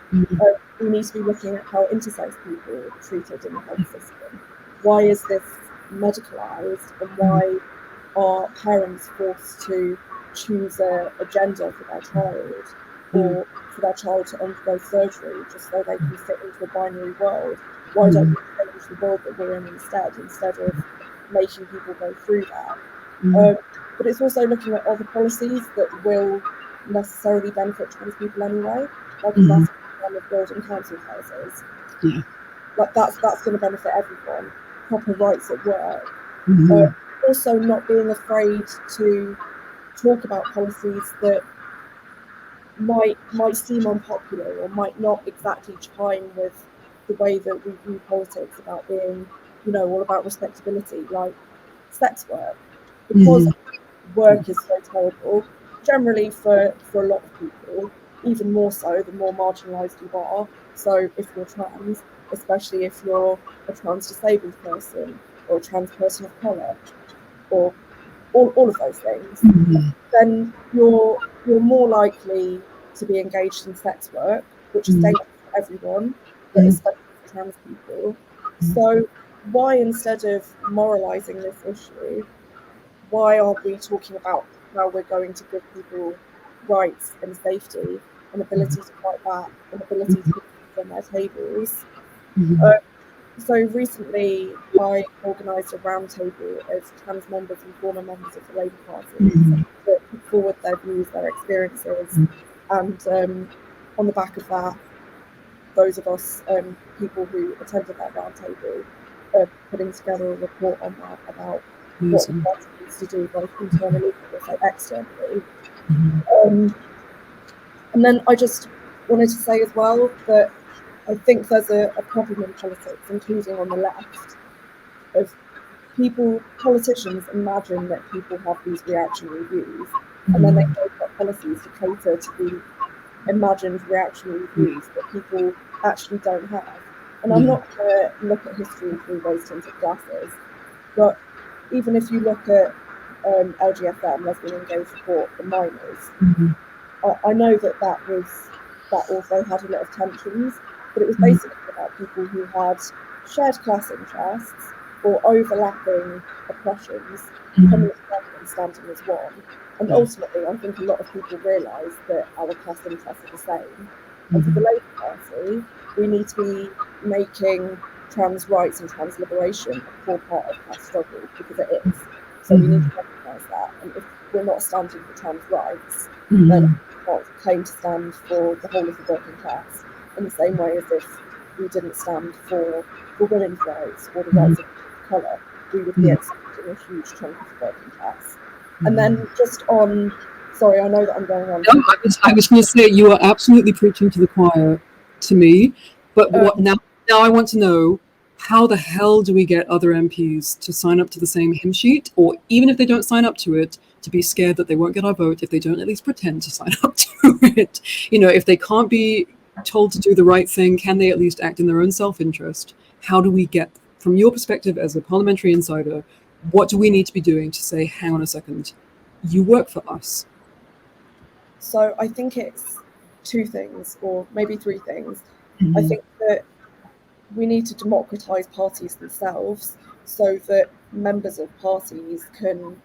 We need to be looking at how intersex people are treated in the health system. Why is this medicalised, and why are parents forced to choose a gender for their child, or for their child to undergo surgery just so they can fit into a binary world? Why don't we change the world that we're in instead of making people go through that? But it's also looking at other policies that will necessarily benefit trans people anyway, like a massive plan of building council houses. Like that's going to benefit everyone. Proper rights at work. Also, not being afraid to talk about policies that might seem unpopular or might not exactly chime with the way that we view politics about being, all about respectability, like sex work, because work is so terrible generally for a lot of people, even more so the more marginalised you are. So if you're trans, especially if you're a trans disabled person or a trans person of colour, or all of those things, then you're more likely to be engaged in sex work, which is dangerous for everyone, but especially for trans people. So why, instead of moralising this issue, why aren't we talking about how we're going to give people rights and safety and ability to fight back and ability to put things on their tables? So recently I organised a roundtable of trans members and former members of the Labour Party that put forward their views, their experiences, and on the back of that, those of us people who attended that roundtable are putting together a report on that about what the party needs to do both internally but also externally. And then I just wanted to say as well that I think there's a problem in politics, including on the left, of politicians imagine that people have these reactionary views, and then they make up policies to cater to the imagined reactionary views that people actually don't have. And I'm not going to look at history through rose-tinted glasses, but even if you look at LGFM, lesbian and gay support for minors, I know that also had a lot of tensions, but it was basically about people who had shared class interests or overlapping oppressions coming together and standing as one. And ultimately, I think a lot of people realise that our class interests are the same. And for the Labour Party, we need to be making trans rights and trans liberation a core part of class struggle, because it is. So we need to recognise that. And if we're not standing for trans rights, then we can't claim to stand for the whole of the working class, in the same way as if we didn't stand for women's rights or the rights of colour, we would be excluding a huge chunk of the working class. And then just on, sorry, I know that I'm going on. No, I was going to say, you are absolutely preaching to the choir to me, but now I want to know, how the hell do we get other MPs to sign up to the same hymn sheet, or even if they don't sign up to it, to be scared that they won't get our vote if they don't at least pretend to sign up to it? If they can't be told to do the right thing, can they at least act in their own self-interest? How do we get, from your perspective as a parliamentary insider, what do we need to be doing to say, hang on a second, you work for us? So I think it's two things, or maybe three things. I think that we need to democratise parties themselves so that members of parties can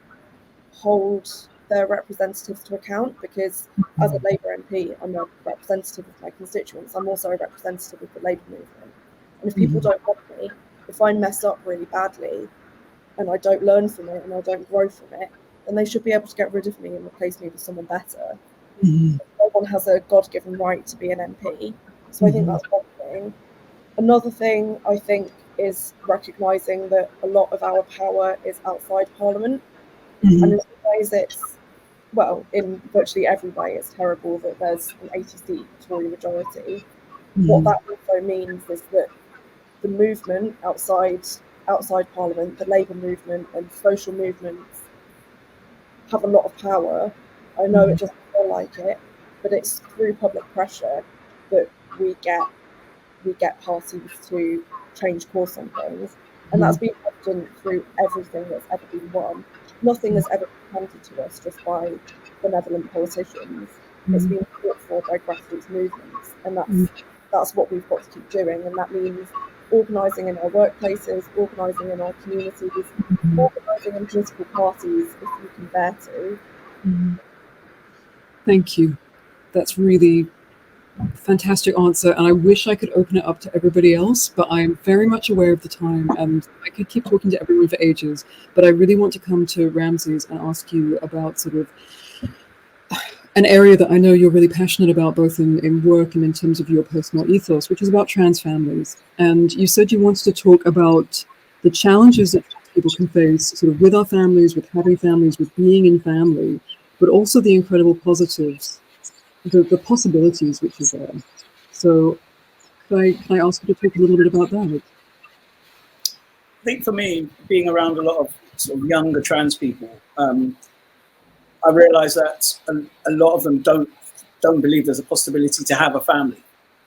hold their representatives to account, because as a Labour MP, I'm a representative of my constituents. I'm also a representative of the Labour movement. And if people don't want me, if I mess up really badly and I don't learn from it and I don't grow from it, then they should be able to get rid of me and replace me with someone better. No one has a God-given right to be an MP. So I think that's one thing. Another thing I think is recognising that a lot of our power is outside Parliament, and in some ways it's, well, in virtually every way it's terrible that there's an 80-seat Tory majority. What that also means is that the movement outside Parliament, the Labour movement and social movements have a lot of power. I know it doesn't feel like it, but it's through public pressure that we get parties to change course on things, and that's been evident through everything that's ever been won. Nothing has ever been handed to us just by benevolent politicians. It's been fought for by grassroots movements, and that's what we've got to keep doing, and that means organising in our workplaces, organising in our communities, organising in political parties if you can bear to. Thank you. That's really fantastic answer, and I wish I could open it up to everybody else, but I'm very much aware of the time, and I could keep talking to everyone for ages, but I really want to come to Ramses and ask you about sort of an area that I know you're really passionate about, both in work and in terms of your personal ethos, which is about trans families. And you said you wanted to talk about the challenges that people can face sort of with our families, with having families, with being in family, but also the incredible positives, the possibilities which is there. So can I ask you to talk a little bit about that? I think for me, being around a lot of sort of younger trans people, I realise that a lot of them don't believe there's a possibility to have a family.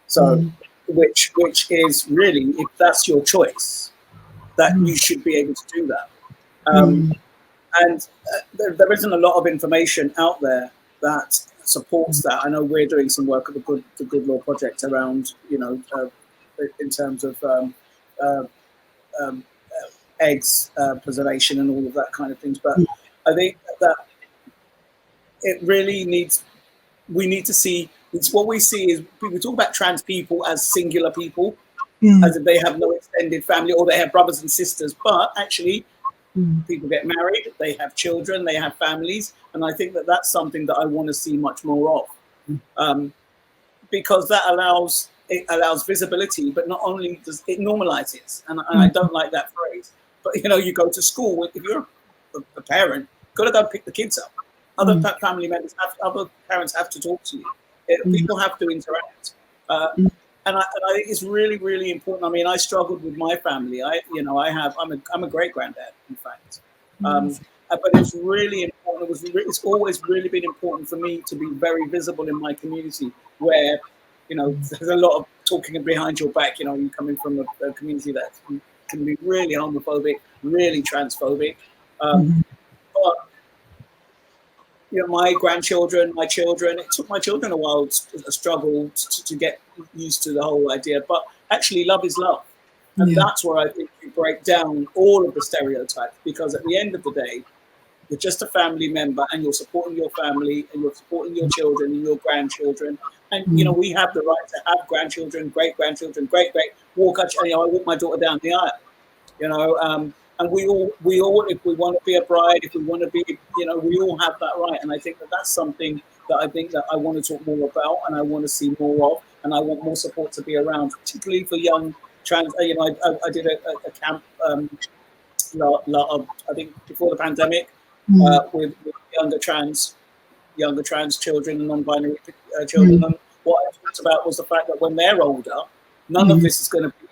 So, which is really, if that's your choice, that you should be able to do that. And there isn't a lot of information out there that supports that. I know we're doing some work at the Good Law Project around, in terms of eggs preservation and all of that kind of things. But I think that it really we need to see, it's what we see is we talk about trans people as singular people, as if they have no extended family or they have brothers and sisters, but actually people get married, they have children, they have families, and I think that that's something that I want to see much more of, because that allows visibility, but not only does it normalizes, and I don't like that phrase, but you go to school, if you're a parent, got to go pick the kids up. Other family members other parents have to talk to you. People have to interact, and I think it's really, really important. I mean, I struggled with my family. I'm a great granddad, in fact, but it's really important. It's always really been important for me to be very visible in my community, where there's a lot of talking behind your back. You coming from a community that can be really homophobic, really transphobic, but my grandchildren, my children, it took my children a while to struggle to get used to the whole idea. But actually, love is love. And that's where I think you break down all of the stereotypes, because at the end of the day, you're just a family member and you're supporting your family and you're supporting your children and your grandchildren. And, we have the right to have grandchildren, great-grandchildren, great-great walk. I walk my daughter down the aisle, and we all, if we want to be a bride, if we want to be, we all have that right. And I think that that's something that I want to talk more about, and I want to see more of, and I want more support to be around, particularly for young trans. I did a camp, I think before the pandemic, with younger trans children and non-binary children. And what I talked about was the fact that when they're older, none of this is going to be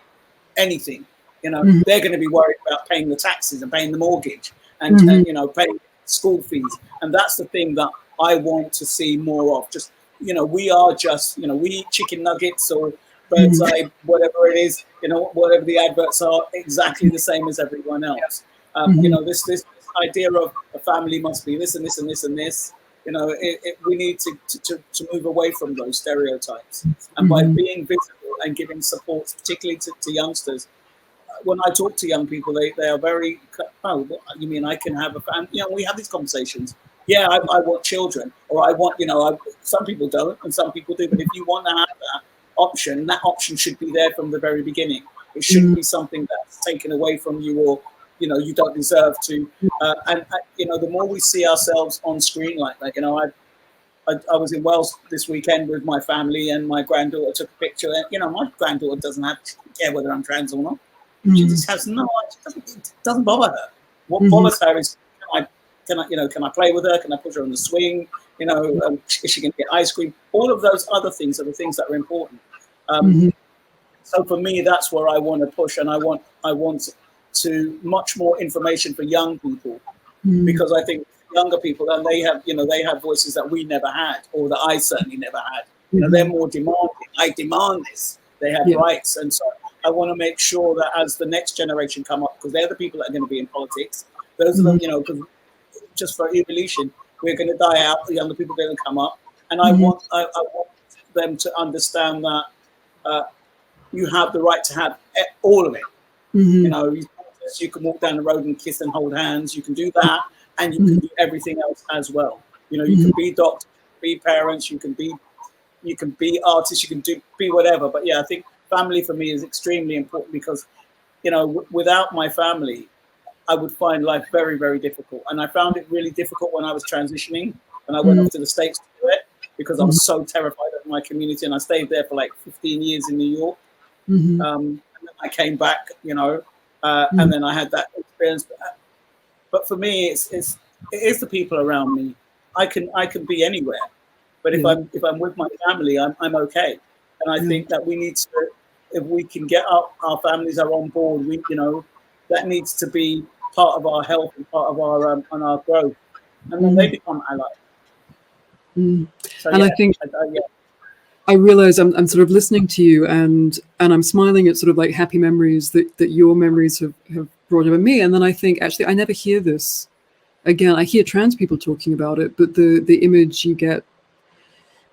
anything. They're going to be worried about paying the taxes and paying the mortgage and paying school fees. And that's the thing that I want to see more of. Just, we are just, we eat chicken nuggets or bird's eye, whatever it is, whatever the adverts are, exactly the same as everyone else. This idea of a family must be this and this and this and this. We need to move away from those stereotypes. And by being visible and giving support, particularly to youngsters, when I talk to young people, they are very, oh, what, you mean I can have a family? We have these conversations. Yeah, I want children, or I want, some people don't and some people do. But if you want to have that option should be there from the very beginning. It shouldn't be something that's taken away from you, or you don't deserve to. And the more we see ourselves on screen like that, I was in Wales this weekend with my family, and my granddaughter took a picture. And, you know, my granddaughter doesn't care whether I'm trans or not. She just has no idea. It doesn't bother her. What bothers her is, can I play with her? Can I put her on the swing? You know, is she going to get ice cream? All of those other things are the things that are important. So for me, that's where I want to push, and I want to much more information for young people, because I think younger people, and they have voices that we never had, or that I certainly never had. You know, they're more demanding. I demand this. They have rights, and so I want to make sure that as the next generation come up, because they're the people that are going to be in politics. Those are them, you know, because just for evolution, we're going to die out. The younger people are going to come up, and I want them to understand that you have the right to have all of it. You know, you can walk down the road and kiss and hold hands. You can do that, and you can do everything else as well. You know, you can be doctors, be parents, you can be artists, you can be whatever. But yeah, I think family for me is extremely important, because, you know, without my family, I would find life very, very difficult. And I found it really difficult when I was transitioning, and I went off to the States to do it, because I was so terrified of my community, and I stayed there for like 15 years in New York. And then I came back, you know, and then I had that experience. But for me, it is the people around me. I can be anywhere, but if I'm with my family, I'm okay. And I think that we need to, if we can get our families are on board, that needs to be part of our health and part of our growth, and then they become allies. So, and I think I realize I'm sort of listening to you, and I'm smiling at sort of like happy memories that your memories have brought up in me. And then I think, actually, I never hear this. Again, I hear trans people talking about it, but the image you get,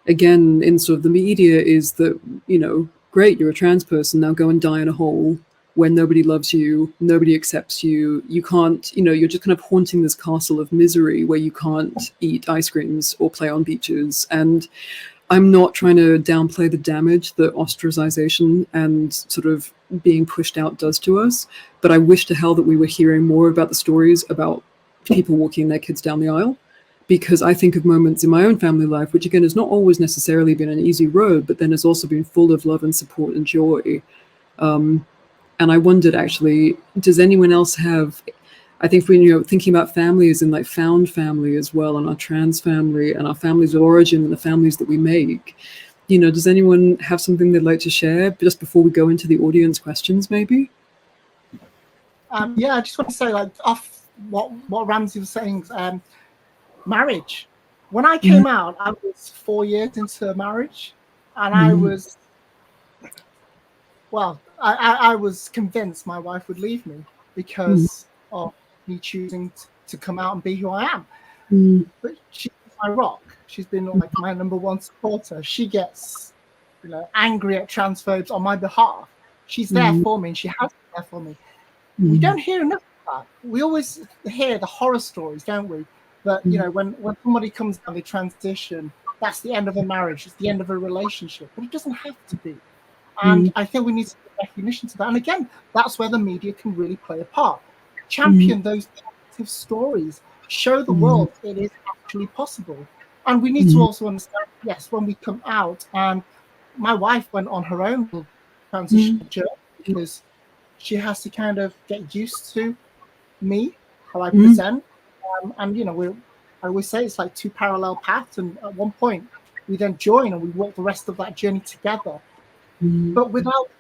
again, in sort of the media is that, you know, great, you're a trans person, now go and die in a hole where nobody loves you, nobody accepts you, you can't, you know, you're just kind of haunting this castle of misery where you can't eat ice creams or play on beaches. And I'm not trying to downplay the damage that ostracization and sort of being pushed out does to us, but I wish to hell that we were hearing more about the stories about people walking their kids down the aisle, because I think of moments in my own family life, which again has not always necessarily been an easy road, but then has also been full of love and support and joy. And I wondered, actually, does anyone else have, I think when you're thinking about families and like found family as well, and our trans family and our families of origin and the families that we make, you know, does anyone have something they'd like to share just before we go into the audience questions, maybe? Yeah, I just want to say, like, off what Ramsey was saying, marriage. When I came out, I was 4 years into marriage, and I was, well, I was convinced my wife would leave me because of me choosing to come out and be who I am. But she's my rock. She's been like my number one supporter. She gets, you know, angry at transphobes on my behalf. She's there for me, and she has been there for me. We don't hear enough of that. We always hear the horror stories, don't we? That, you know, when somebody comes down, they transition, that's the end of a marriage, it's the end of a relationship. But it doesn't have to be. And I think we need to give recognition to that. And again, that's where the media can really play a part. Champion those positive stories. Show the world it is actually possible. And we need to also understand, yes, when we come out, and my wife went on her own transition journey, because she has to kind of get used to me, how I present. And, you know, I always say it's like two parallel paths. And at one point, we then join and we walk the rest of that journey together. But without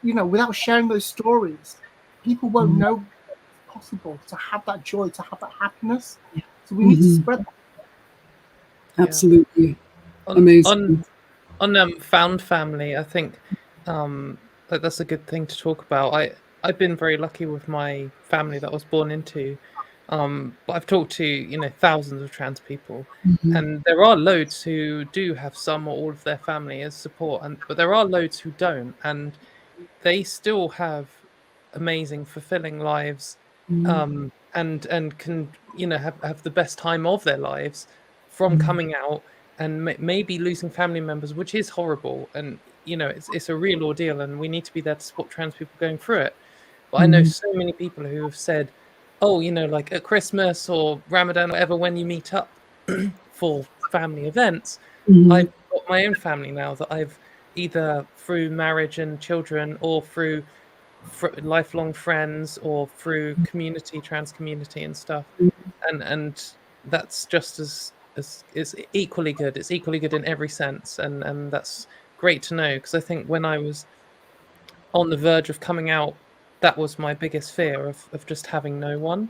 sharing those stories, people won't know it's possible to have that joy, to have that happiness. So we need to spread that. Absolutely. Amazing. On found family, I think that that's a good thing to talk about. I've been very lucky with my family that I was born into. But I've talked to, you know, thousands of trans people, and there are loads who do have some or all of their family as support, but there are loads who don't, and they still have amazing, fulfilling lives, and can, you know, have the best time of their lives from coming out, and maybe losing family members, which is horrible, and, you know, it's a real ordeal, and we need to be there to support trans people going through it. But I know so many people who have said, oh, you know, like at Christmas or Ramadan, whatever, when you meet up for family events. Mhm. I've got my own family now that I've either through marriage and children or through lifelong friends or through community, trans community and stuff. And that's just as is equally good. It's equally good in every sense. And that's great to know, because I think when I was on the verge of coming out, that was my biggest fear of just having no one.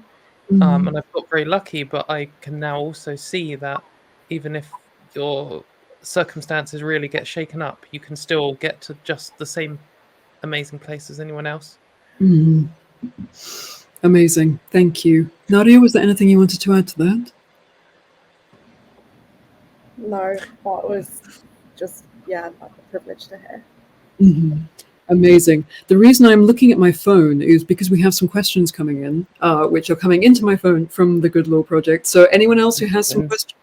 And I've got very lucky, but I can now also see that even if your circumstances really get shaken up, you can still get to just the same amazing place as anyone else. Mhm. Amazing. Thank you. Nadia, was there anything you wanted to add to that? No, that was just, yeah, like a privilege to hear. Mhm. Amazing. The reason I'm looking at my phone is because we have some questions coming in, which are coming into my phone from the Good Law Project. So anyone else who has some questions,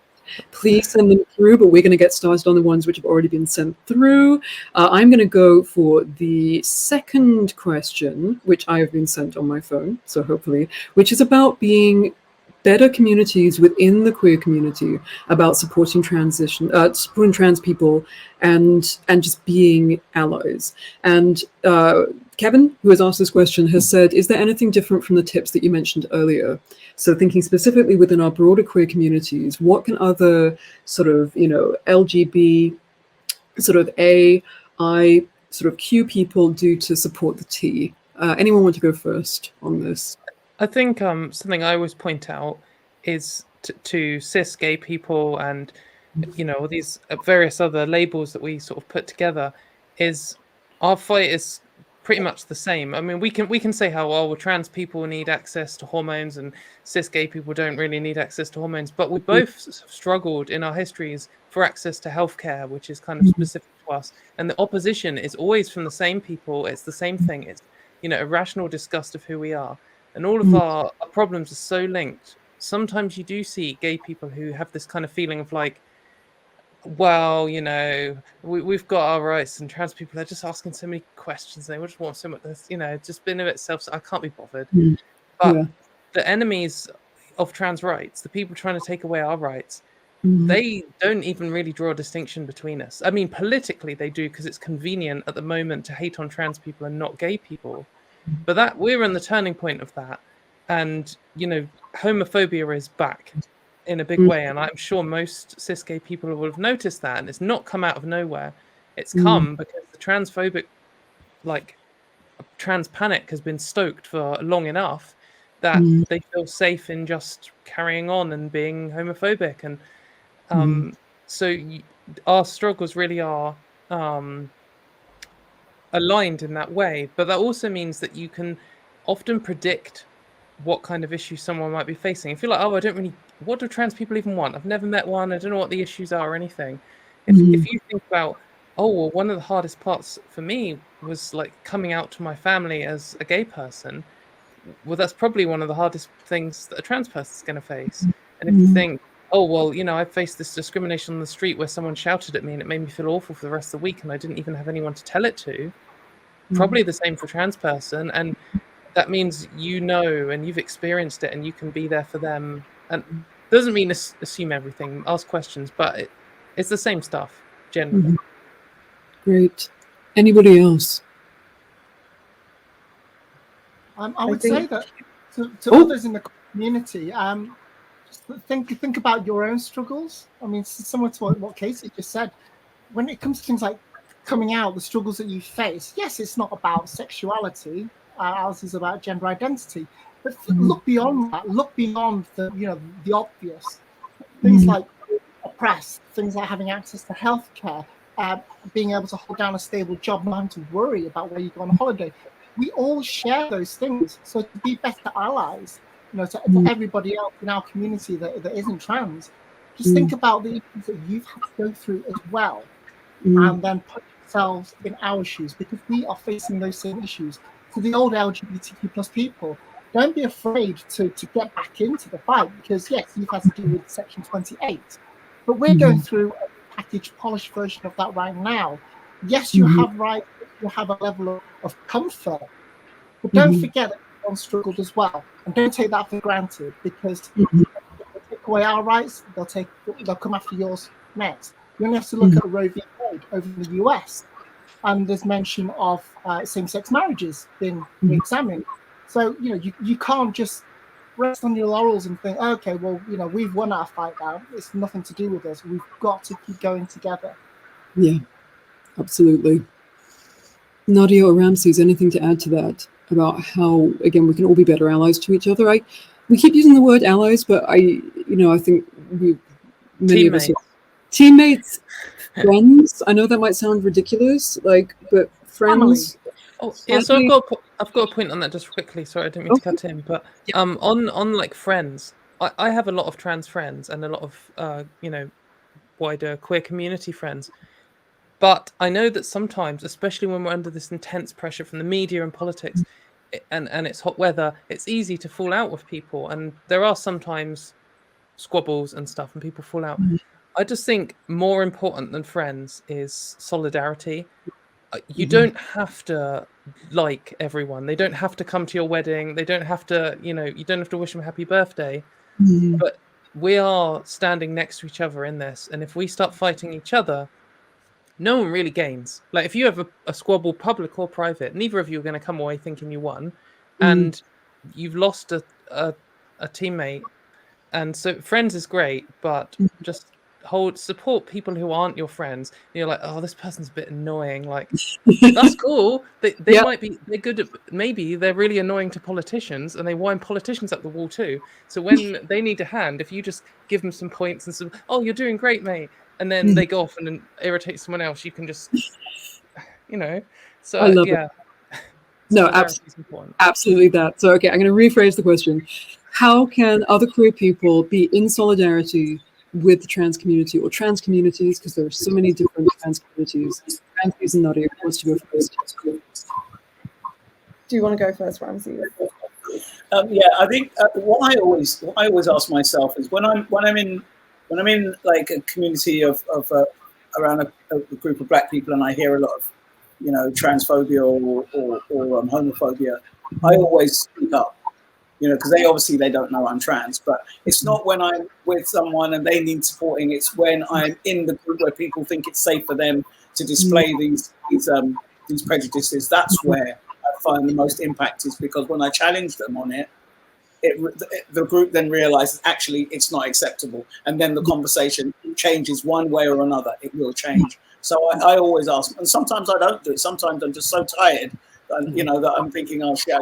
please send them through, but we're going to get started on the ones which have already been sent through. I'm going to go for the second question, which I have been sent on my phone, so hopefully, which is about being better communities within the queer community, about supporting supporting trans people, and just being allies. And Kevin, who has asked this question, has said, is there anything different from the tips that you mentioned earlier? So thinking specifically within our broader queer communities, what can other sort of, LGB, sort of A, I, sort of Q people do to support the T? Anyone want to go first on this? I think something I always point out is to cis gay people and all these various other labels that we sort of put together, is our fight is pretty much the same. I mean, we can say how, well, trans people need access to hormones and cis gay people don't really need access to hormones, but we both struggled in our histories for access to healthcare, which is kind of specific to us. And the opposition is always from the same people. It's the same thing. It's a rational disgust of who we are. And all of our problems are so linked. Sometimes you do see gay people who have this kind of feeling of like, well, we've got our rights, and trans people are just asking so many questions. They just want so much, just been a bit I can't be bothered. But Yeah. the enemies of trans rights, the people trying to take away our rights, they don't even really draw a distinction between us. I mean, politically they do, because it's convenient at the moment to hate on trans people and not gay people. But that we're in the turning point of that. And, homophobia is back in a big way. And I'm sure most cis gay people will have noticed that. And it's not come out of nowhere. It's come because the transphobic, trans panic has been stoked for long enough that they feel safe in just carrying on and being homophobic. And so our struggles really are aligned in that way. But that also means that you can often predict what kind of issue someone might be facing. If you're like, oh, what do trans people even want? I've never met one. I don't know what the issues are or anything. If you think about, oh, well, one of the hardest parts for me was like coming out to my family as a gay person. Well, that's probably one of the hardest things that a trans person is going to face. And if you think, oh, well, I faced this discrimination on the street where someone shouted at me and it made me feel awful for the rest of the week and I didn't even have anyone to tell it to, probably the same for a trans person. And that means and you've experienced it and you can be there for them. And doesn't mean assume everything, ask questions, but it's the same stuff generally. Great. Anybody else? I would say that to others in the community, just think about your own struggles. I mean, similar to what Casey just said, when it comes to things like coming out, the struggles that you face, yes, it's not about sexuality, ours is about gender identity, but look beyond that. Look beyond the obvious things like oppressed, things like having access to healthcare, being able to hold down a stable job, not having to worry about where you go on holiday. We all share those things. So to be better allies, to everybody else in our community that isn't trans, just think about the issues that you've had to go through as well, and then put yourselves in our shoes, because we are facing those same issues. To the old LGBTQ plus people, don't be afraid to get back into the fight, because yes, you've had to deal with Section 28, but we're going through a packaged, polished version of that right now. Yes, you have rights, you have a level of comfort, but don't forget that everyone struggled as well, and don't take that for granted, because away our rights, they'll come after yours next. You only have to look at Roe v. Wade over in the US, and there's mention of same-sex marriages being re-examined. So you can't just rest on your laurels and think, okay, well, we've won our fight now. It's nothing to do with us. We've got to keep going together. Yeah, absolutely. Nadia or Ramses, anything to add to that about how, again, we can all be better allies to each other? We keep using the word allies, but I think many of us are teammates, friends. I know that might sound ridiculous, but friends. Oh yeah, so I've got a point on that just quickly. Sorry, I didn't mean to cut in, but on like friends, I have a lot of trans friends and a lot of wider queer community friends. But I know that sometimes, especially when we're under this intense pressure from the media and politics, and it's hot weather, it's easy to fall out with people, and there are sometimes squabbles and stuff, and people fall out. I just think more important than friends is solidarity. You don't have to like everyone. They don't have to come to your wedding. They don't have to, you don't have to wish them a happy birthday. But we are standing next to each other in this. And if we start fighting each other, no one really gains. Like if you have a squabble, public or private, neither of you are going to come away thinking you won. And you've lost a teammate. And so friends is great, but just support people who aren't your friends. You're like, oh, this person's a bit annoying. Like, that's cool. They might be, they're good at, maybe they're really annoying to politicians and they wind politicians up the wall too. So when they need a hand, if you just give them some points and some, oh, you're doing great, mate. And then they go off and irritate someone else, you can just, So I love yeah. it. No, absolutely that. So, okay, I'm going to rephrase the question. How can other queer people be in solidarity with the trans community or trans communities? Because there are so many different trans communities. Ramses and Nadia wants to go first. Do you want to go first, Ramses? Yeah, I think what I always ask myself is when I'm in like a community of around a group of Black people and I hear a lot of transphobia or homophobia, I always speak up. Because they don't know I'm trans, but it's not when I'm with someone and they need supporting. It's when I'm in the group where people think it's safe for them to display these prejudices. That's where I find the most impact, is because when I challenge them on it, the group then realizes actually it's not acceptable, and then the conversation changes one way or another. It will change. So I always ask, and sometimes I don't do it. Sometimes I'm just so tired, that I'm thinking, oh shit,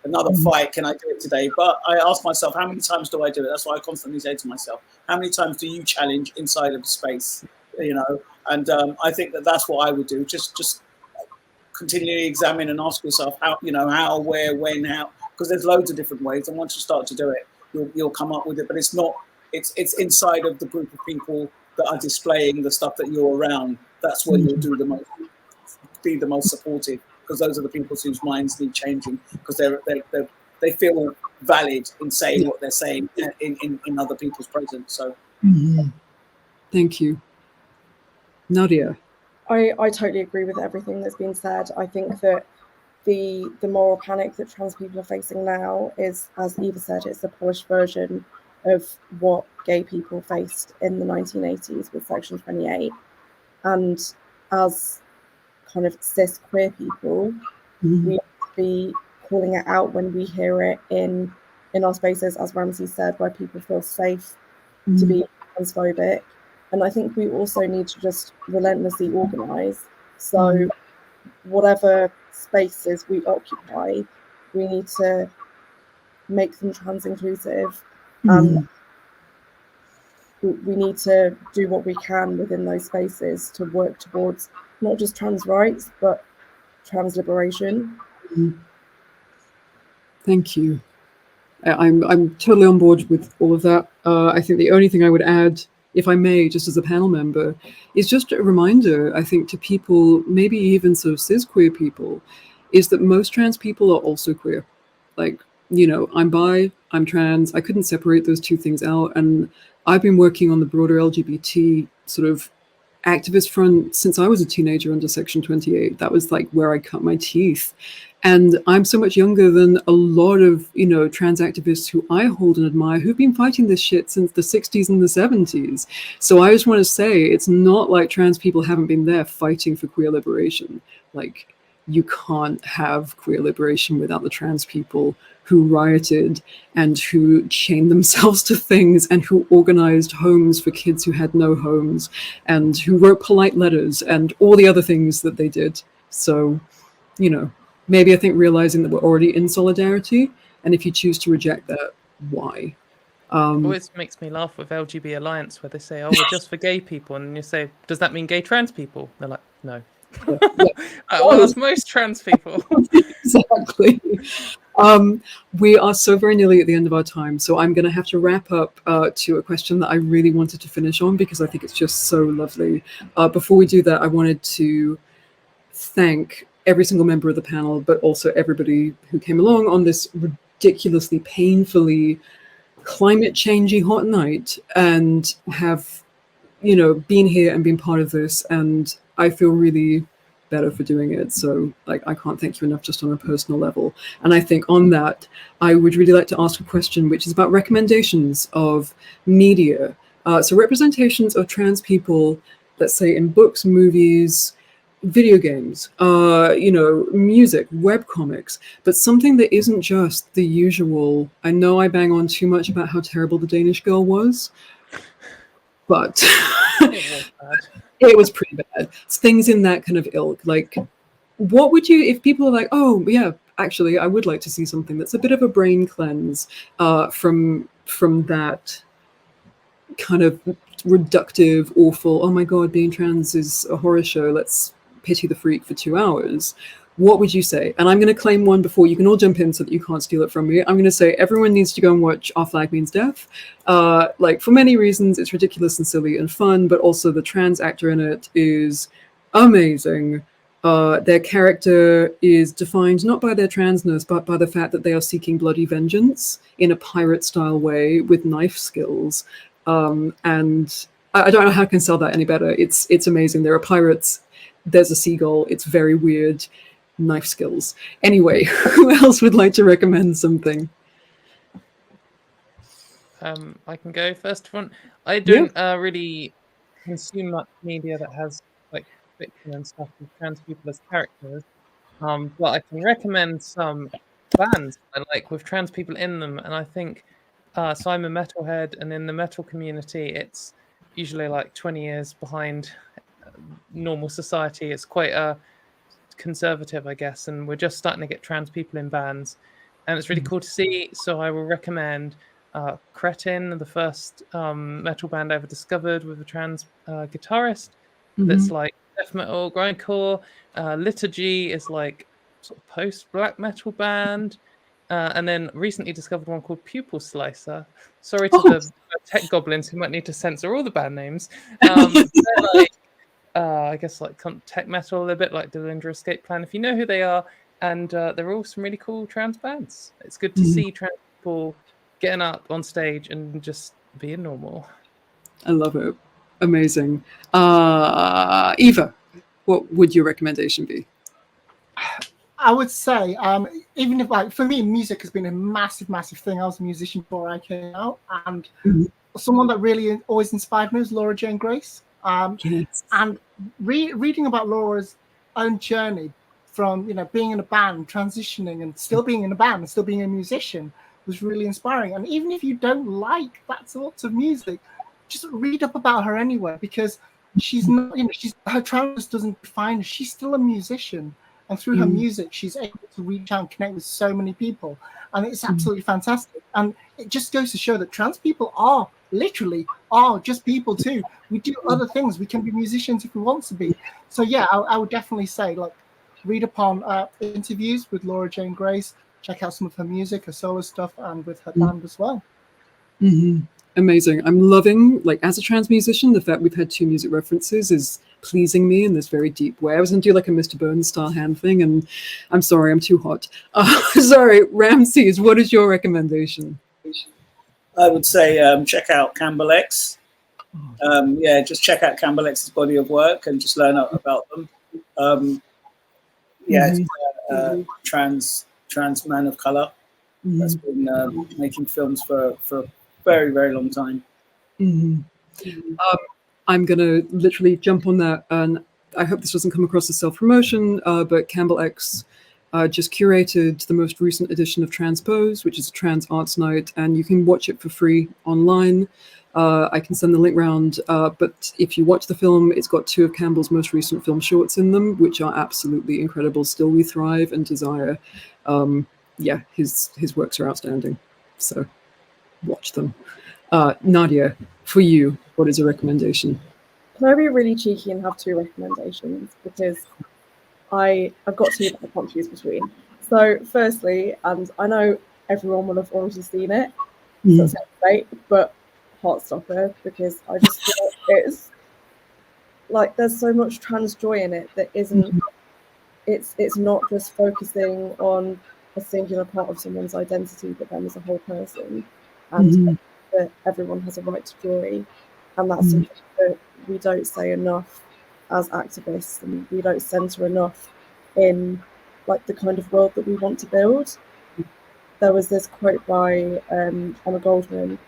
another fight, can I do it today? But I ask myself, how many times do I do it? That's why I constantly say to myself, how many times do you challenge inside of the space? And I think that's what I would do. Just continually examine and ask yourself how, where, when, how, because there's loads of different ways. And once you start to do it, you'll come up with it. But it's it's inside of the group of people that are displaying the stuff that you're around. That's where you'll be the most supportive. Because those are the people whose minds need changing, because they feel valid in saying what they're saying in other people's presence. So, Thank you, Nadia. I totally agree with everything that's been said. I think that the moral panic that trans people are facing now is, as Eva said, it's a polished version of what gay people faced in the 1980s with Section 28, and as kind of cis queer people, we need to be calling it out when we hear it in our spaces, as Ramses said, where people feel safe to be transphobic. And I think we also need to just relentlessly organise. So whatever spaces we occupy, we need to make them trans inclusive. And we need to do what we can within those spaces to work towards not just trans rights, but trans liberation. Thank you. I'm totally on board with all of that. I think the only thing I would add, if I may, just as a panel member, is just a reminder, I think, to people, maybe even sort of cis queer people, is that most trans people are also queer. Like, I'm bi, I'm trans, I couldn't separate those two things out. And I've been working on the broader LGBT sort of activist front since I was a teenager under Section 28. That was like where I cut my teeth. And I'm so much younger than a lot of, trans activists who I hold and admire who've been fighting this shit since the 60s and the 70s. So I just want to say it's not like trans people haven't been there fighting for queer liberation. Like, you can't have queer liberation without the trans people who rioted and who chained themselves to things and who organized homes for kids who had no homes and who wrote polite letters and all the other things that they did. So, maybe I think realizing that we're already in solidarity, and if you choose to reject that, why? Always makes me laugh with LGB Alliance where they say, "Oh, we're just for gay people," and you say, "Does that mean gay trans people?" They're like, "No." Yeah. Well, that's most trans people. Exactly. We are so very nearly at the end of our time, so I'm going to have to wrap up to a question that I really wanted to finish on because I think it's just so lovely. Before we do that, I wanted to thank every single member of the panel, but also everybody who came along on this ridiculously, painfully climate changey hot night and have, been here and been part of this. And I feel really better for doing it. So I can't thank you enough just on a personal level. And I think on that, I would really like to ask a question, which is about recommendations of media. So representations of trans people, let's say in books, movies, video games, music, webcomics, but something that isn't just the usual. I know I bang on too much about how terrible the Danish Girl was, but It was bad. It was pretty bad. It's things in that kind of ilk. Like, what would you, if people are like, oh yeah, actually, I would like to see something that's a bit of a brain cleanse from that kind of reductive, awful, oh my god, being trans is a horror show, let's pity the freak for 2 hours. What would you say? And I'm going to claim one before you can all jump in so that you can't steal it from me. I'm going to say everyone needs to go and watch Our Flag Means Death. For many reasons, it's ridiculous and silly and fun, but also the trans actor in it is amazing. Their character is defined not by their transness, but by the fact that they are seeking bloody vengeance in a pirate-style way with knife skills. And I don't know how I can sell that any better. It's amazing. There are pirates. There's a seagull. It's very weird. Knife skills. Anyway, who else would like to recommend something? I can go first one. I don't really consume much media that has like fiction and stuff with trans people as characters. But I can recommend some bands I like with trans people in them, and I think so I'm a metalhead, and in the metal community, it's usually like 20 years behind normal society. It's quite conservative, I guess, and we're just starting to get trans people in bands, and it's really cool to see. So I will recommend Cretin, the first metal band I ever discovered with a trans guitarist. That's like death metal, grindcore. Liturgy is like sort of post-black metal band. And then recently discovered one called Pupil Slicer. Sorry to the tech goblins who might need to censor all the band names. They're like, I guess like tech metal, a bit like Dillinger Escape Plan, if you know who they are. And they're all some really cool trans bands. It's good to see trans people getting up on stage and just being normal. I love it. Amazing. Eva, what would your recommendation be? I would say, even if, like, for me, music has been a massive thing. I was a musician before I came out, and someone that really always inspired me was Laura Jane Grace. Yes. And reading about Laura's own journey from, being in a band, transitioning, and still being in a band, and still being a musician was really inspiring. And even if you don't like that sort of music, just read up about her anyway, because she's not, her trans doesn't define her. She's still a musician. And through her music, she's able to reach out and connect with so many people. And it's absolutely fantastic. And it just goes to show that trans people are just people too. We do other things. We can be musicians if we want to be. So yeah, I would definitely say, like, read upon interviews with Laura Jane Grace, check out some of her music, her solo stuff, and with her band as well. Amazing. I'm loving, like, as a trans musician, the fact we've had 2 music references is pleasing me in this very deep way. I was going to do like a Mr. Burns style hand thing, and I'm sorry, I'm too hot. Sorry, Ramses, what is your recommendation? I would say check out Campbell X. Just check out Campbell X's body of work and just learn about them. yeah, it's trans man of color that's been making films for a very, very long time. I'm going to literally jump on that, and I hope this doesn't come across as self-promotion, but Campbell X just curated the most recent edition of Transpose, which is a trans arts night, and you can watch it for free online. I can send the link round, but if you watch the film, it's got 2 of Campbell's most recent film shorts in them, which are absolutely incredible. Still We Thrive and Desire. Yeah, his works are outstanding, so watch them. Nadia, for you, what is a recommendation? Can I be really cheeky and have 2 recommendations? Because I've got 2 that I can't choose between. So firstly, and I know everyone will have already seen it, so it's great, but Heartstopper, because I just feel it's like there's so much trans joy in it that isn't, it's not just focusing on a singular part of someone's identity, but them as a whole person, and that everyone has a right to joy. And that's something that we don't say enough as activists, and we don't center enough in like the kind of world that we want to build. There was this quote by Emma Goldman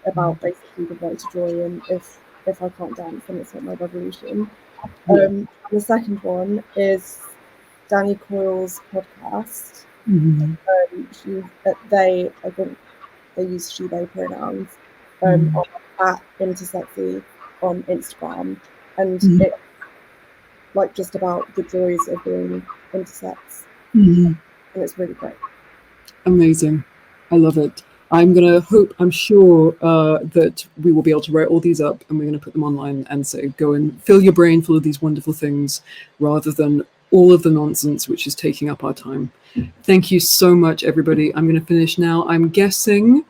about basically the right to joy, and if I can't dance, then it's not my revolution. The second one is Danny Coyle's podcast. They, I think they use she, they pronouns, at Intersexy on Instagram, and it's like just about the joys of being intersex, and it's really great. Amazing. I love it. I'm sure that we will be able to write all these up, and we're going to put them online and say, go and fill your brain full of these wonderful things rather than all of the nonsense which is taking up our time. Thank you so much, everybody. I'm going to finish now. I'm guessing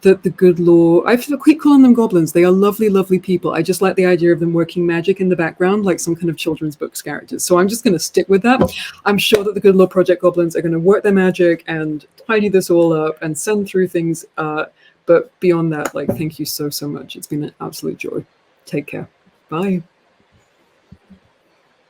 that the good law, I keep calling them goblins. They are lovely, lovely people. I just like the idea of them working magic in the background, like some kind of children's books characters. So I'm just going to stick with that. I'm sure that the Good Law Project goblins are going to work their magic and tidy this all up and send through things. But beyond that, like, thank you so, so much. It's been an absolute joy. Take care. Bye.